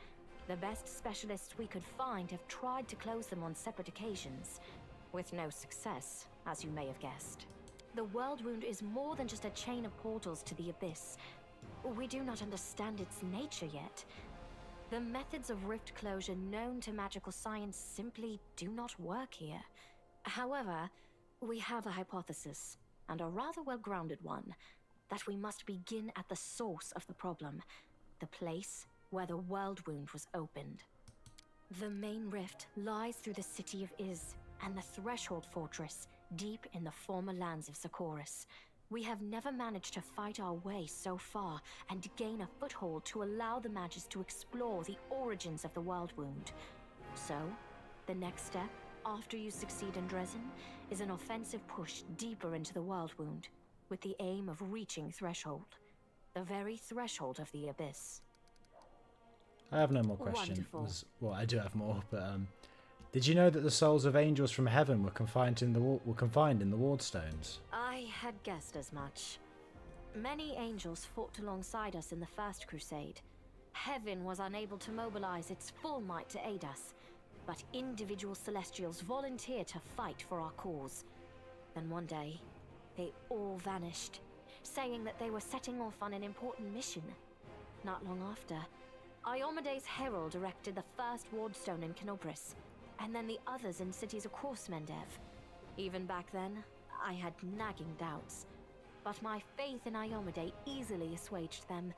Speaker 3: The best specialists we could find have tried to close them on separate occasions, with no success, as you may have guessed. The World Wound is more than just a chain of portals to the Abyss. We do not understand its nature yet. The methods of rift closure known to magical science simply do not work here. However, we have a hypothesis, and a rather well-grounded one, that we must begin at the source of the problem, the place where the World Wound was opened. The main rift lies through the city of Iz and the Threshold Fortress, deep in the former lands of Socorus. We have never managed to fight our way so far and gain a foothold to allow the mages to explore the origins of the World Wound. So, the next step, after you succeed in Drezen, is an offensive push deeper into the World Wound, with the aim of reaching Threshold, the very threshold of the Abyss.
Speaker 1: I have no more questions.
Speaker 3: Wonderful.
Speaker 1: Well, I do have more, but did you know that the souls of angels from heaven were confined in the Wardstones?
Speaker 3: I had guessed as much. Many angels fought alongside us in the First Crusade. Heaven was unable to mobilize its full might to aid us, but individual celestials volunteered to fight for our cause. Then one day, they all vanished, saying that they were setting off on an important mission. Not long after, Iomede's herald erected the first wardstone in Canopris, and then the others in cities across Mendev. Even back then, I had nagging doubts, but my faith in Iomede easily assuaged them.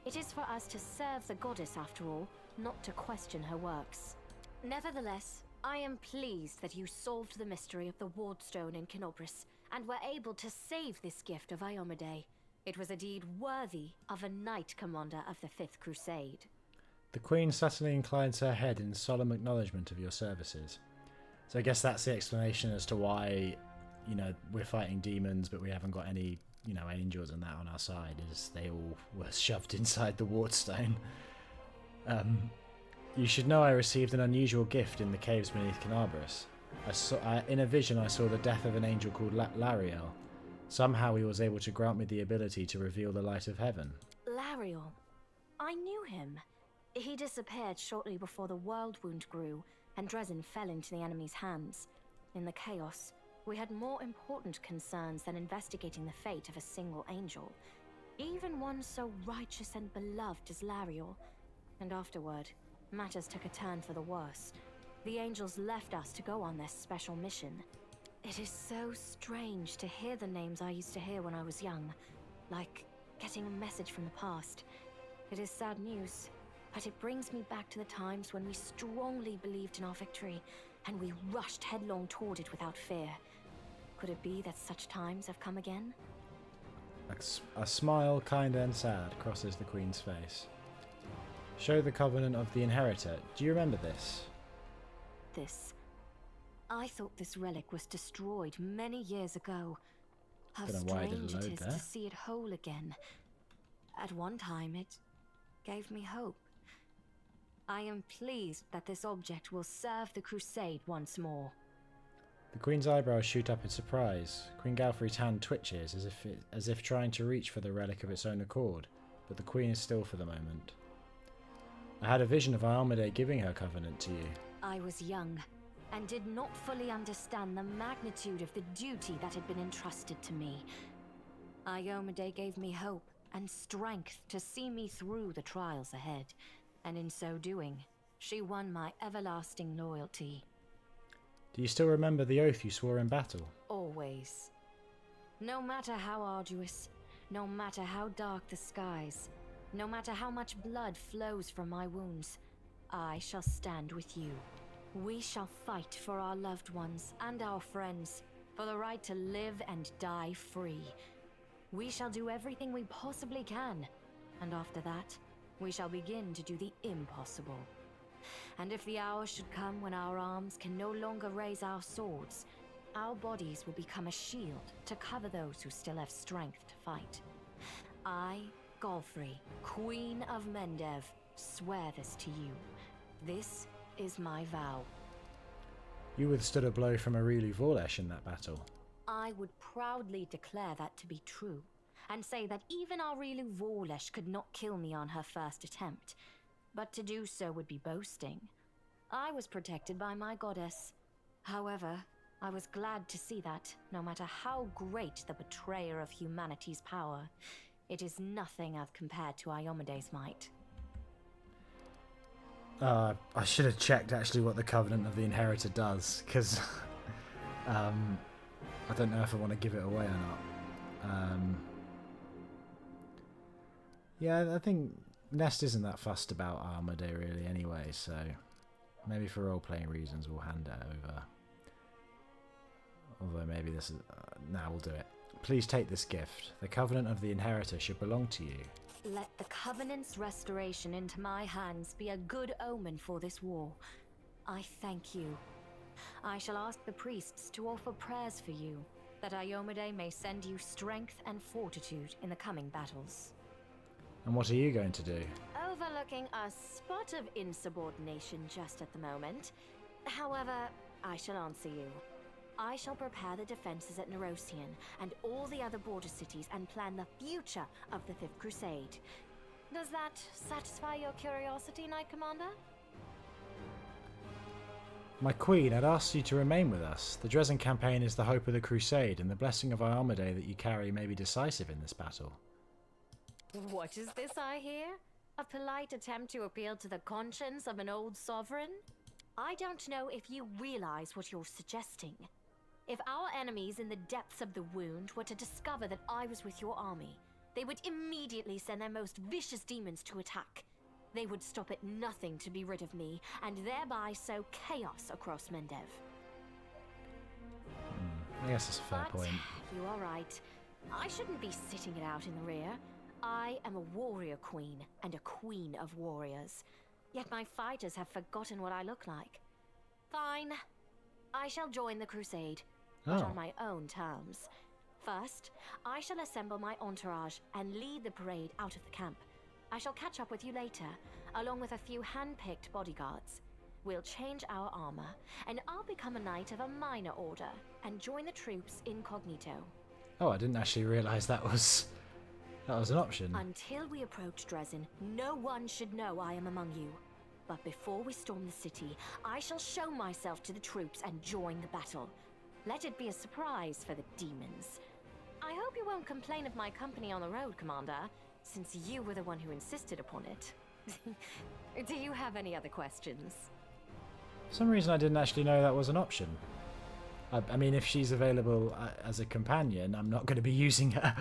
Speaker 3: It is for us to serve the goddess after all, not to question her works. Nevertheless, I am pleased that you solved the mystery of the wardstone in Canopris, and were able to save this gift of Iomede. It was a deed worthy of a knight commander of the Fifth Crusade.
Speaker 1: The Queen subtly inclines her head in solemn acknowledgement of your services. So I guess that's the explanation as to why, we're fighting demons, but we haven't got any, angels and that on our side, is they all were shoved inside the wardstone. You should know I received an unusual gift in the caves beneath Canabris. In a vision I saw the death of an angel called Lariel. Somehow he was able to grant me the ability to reveal the light of heaven.
Speaker 3: Lariel. I knew him. He disappeared shortly before the World Wound grew, and Drezen fell into the enemy's hands. In the chaos, we had more important concerns than investigating the fate of a single angel, even one so righteous and beloved as Lariel. And afterward, matters took a turn for the worse. The angels left us to go on this special mission. It is so strange to hear the names I used to hear when I was young, like getting a message from the past. It is sad news, but it brings me back to the times when we strongly believed in our victory, and we rushed headlong toward it without fear. Could it be that such times have come again?
Speaker 1: A smile, kind and sad, crosses the Queen's face. Show the Covenant of the Inheritor. Do you remember this?
Speaker 3: I thought this relic was destroyed many years ago. How
Speaker 1: Don't know why it
Speaker 3: strange
Speaker 1: didn't
Speaker 3: it
Speaker 1: load
Speaker 3: is
Speaker 1: there.
Speaker 3: to see it whole again. At one time, it gave me hope. I am pleased that this object will serve the Crusade once more.
Speaker 1: The Queen's eyebrows shoot up in surprise. Queen Galfrey's hand twitches as if trying to reach for the relic of its own accord, but the Queen is still for the moment. I had a vision of Iomedae giving her covenant to you.
Speaker 3: I was young and did not fully understand the magnitude of the duty that had been entrusted to me. Iomedae gave me hope and strength to see me through the trials ahead, and in so doing, she won my everlasting loyalty.
Speaker 1: Do you still remember the oath you swore in battle?
Speaker 3: Always. No matter how arduous, no matter how dark the skies, no matter how much blood flows from my wounds, I shall stand with you. We shall fight for our loved ones and our friends, for the right to live and die free. We shall do everything we possibly can, and after that, we shall begin to do the impossible. And if the hour should come when our arms can no longer raise our swords, our bodies will become a shield to cover those who still have strength to fight. I, Galfrey, Queen of Mendev, swear this to you. This is my vow.
Speaker 1: You withstood a blow from Aureli Vorlesh in that battle.
Speaker 3: I would proudly declare that to be true, and say that even Aureli Vorlesh could not kill me on her first attempt. But to do so would be boasting. I was protected by my goddess. However, I was glad to see that, no matter how great the betrayer of humanity's power, it is nothing as compared to Iomedae's might.
Speaker 1: I should have checked actually what the Covenant of the Inheritor does, because I don't know if I want to give it away or not. Yeah, I think Nest isn't that fussed about Iomedae really anyway, so maybe for role-playing reasons we'll hand it over. Although maybe this is... nah, we'll do it. Please take this gift. The Covenant of the Inheritor should belong to you.
Speaker 3: Let the Covenant's restoration into my hands be a good omen for this war. I thank you. I shall ask the priests to offer prayers for you, that Iomedae may send you strength and fortitude in the coming battles.
Speaker 1: And what are you going to do?
Speaker 3: Overlooking a spot of insubordination just at the moment. However, I shall answer you. I shall prepare the defenses at Nerosian and all the other border cities and plan the future of the Fifth Crusade. Does that satisfy your curiosity, Knight Commander?
Speaker 1: My queen, I'd ask you to remain with us. The Drezen campaign is the hope of the Crusade, and the blessing of Iomedae that you carry may be decisive in this battle.
Speaker 3: What is this I hear? A polite attempt to appeal to the conscience of an old sovereign? I don't know if you realize what you're suggesting. If our enemies in the depths of the wound were to discover that I was with your army, they would immediately send their most vicious demons to attack. They would stop at nothing to be rid of me, and thereby sow chaos across Mendev.
Speaker 1: I guess that's a fair point.
Speaker 3: You are right. I shouldn't be sitting it out in the rear. I am a warrior queen, and a queen of warriors. Yet my fighters have forgotten what I look like. Fine. I shall join the crusade, but on my own terms. First, I shall assemble my entourage and lead the parade out of the camp. I shall catch up with you later, along with a few hand-picked bodyguards. We'll change our armor, and I'll become a knight of a minor order and join the troops incognito.
Speaker 1: Oh, I didn't actually realise that was an option.
Speaker 3: Until we approach Drezen, no one should know I am among you. But before we storm the city, I shall show myself to the troops and join the battle. Let it be a surprise for the demons. I hope you won't complain of my company on the road, Commander, since you were the one who insisted upon it. Do you have any other questions?
Speaker 1: For some reason I didn't actually know that was an option. I mean, if she's available as a companion, I'm not going to be using her.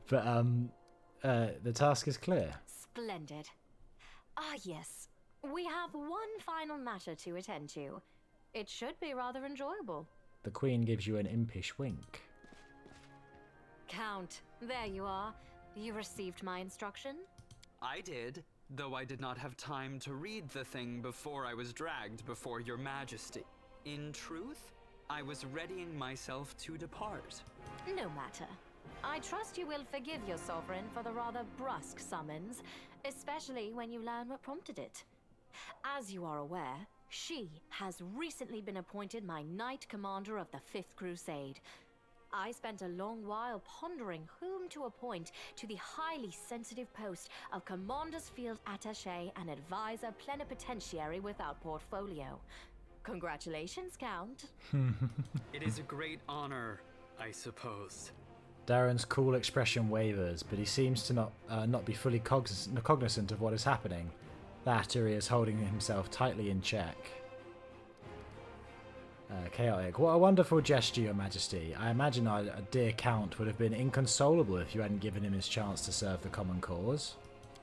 Speaker 1: But the task is clear.
Speaker 3: Splendid. Ah, yes. We have one final matter to attend to. It should be rather enjoyable.
Speaker 1: The Queen gives you an impish wink.
Speaker 3: Count, there you are. You received my instruction?
Speaker 6: I did, though I did not have time to read the thing before I was dragged before your majesty. In truth, I was readying myself to depart.
Speaker 3: No matter. I trust you will forgive your sovereign for the rather brusque summons, especially when you learn what prompted it. As you are aware, she has recently been appointed my Knight Commander of the Fifth Crusade. I spent a long while pondering whom to appoint to the highly sensitive post of Commander's Field Attaché and Advisor Plenipotentiary without portfolio. Congratulations, Count.
Speaker 6: It is a great honor, I suppose.
Speaker 1: Darren's cool expression wavers, but he seems to not be fully cognizant of what is happening. That, or he is holding himself tightly in check. Chaotic. What a wonderful gesture, Your Majesty. I imagine our dear Count would have been inconsolable if you hadn't given him his chance to serve the common cause.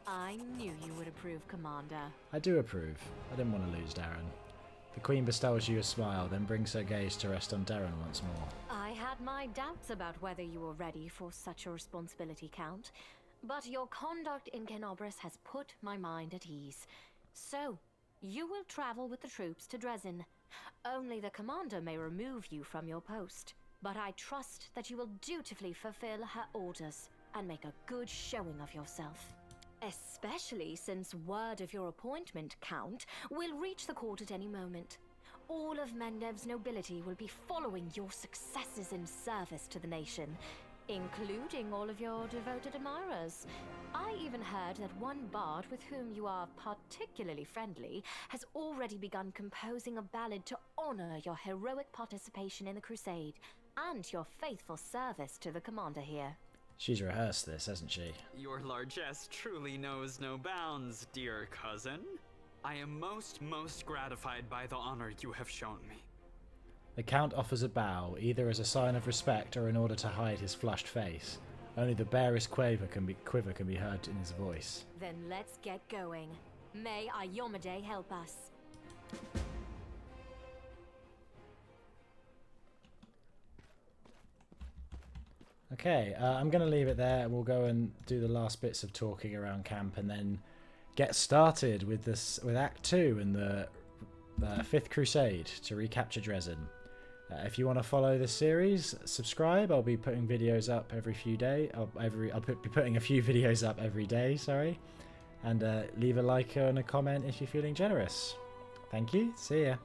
Speaker 3: I knew you would approve, Commander.
Speaker 1: I do approve. I didn't want to lose Darren. The Queen bestows you a smile, then brings her gaze to rest on Darren once more.
Speaker 3: I had my doubts about whether you were ready for such a responsibility, Count, but your conduct in Kenobris has put my mind at ease. So, you will travel with the troops to Drezen. Only the commander may remove you from your post, but I trust that you will dutifully fulfill her orders and make a good showing of yourself. Especially since word of your appointment, Count, will reach the court at any moment. All of Mendev's nobility will be following your successes in service to the nation, including all of your devoted admirers. I even heard that one bard with whom you are particularly friendly has already begun composing a ballad to honor your heroic participation in the crusade and your faithful service to the commander here.
Speaker 1: She's rehearsed this, hasn't she?
Speaker 6: Your largesse truly knows no bounds, dear cousin. I am most gratified by the honor you have shown me.
Speaker 1: The Count offers a bow, either as a sign of respect or in order to hide his flushed face. Only the barest quiver can be heard in his voice.
Speaker 3: Then let's get going. May Iyomade help us.
Speaker 1: Okay, I'm going to leave it there. We'll go and do the last bits of talking around camp and then get started with Act 2 and the Fifth Crusade to recapture Drezen. If you want to follow this series, subscribe. I'll be putting videos up every few days. I'll be putting a few videos up every day, sorry. And leave a like and a comment if you're feeling generous. Thank you. See ya.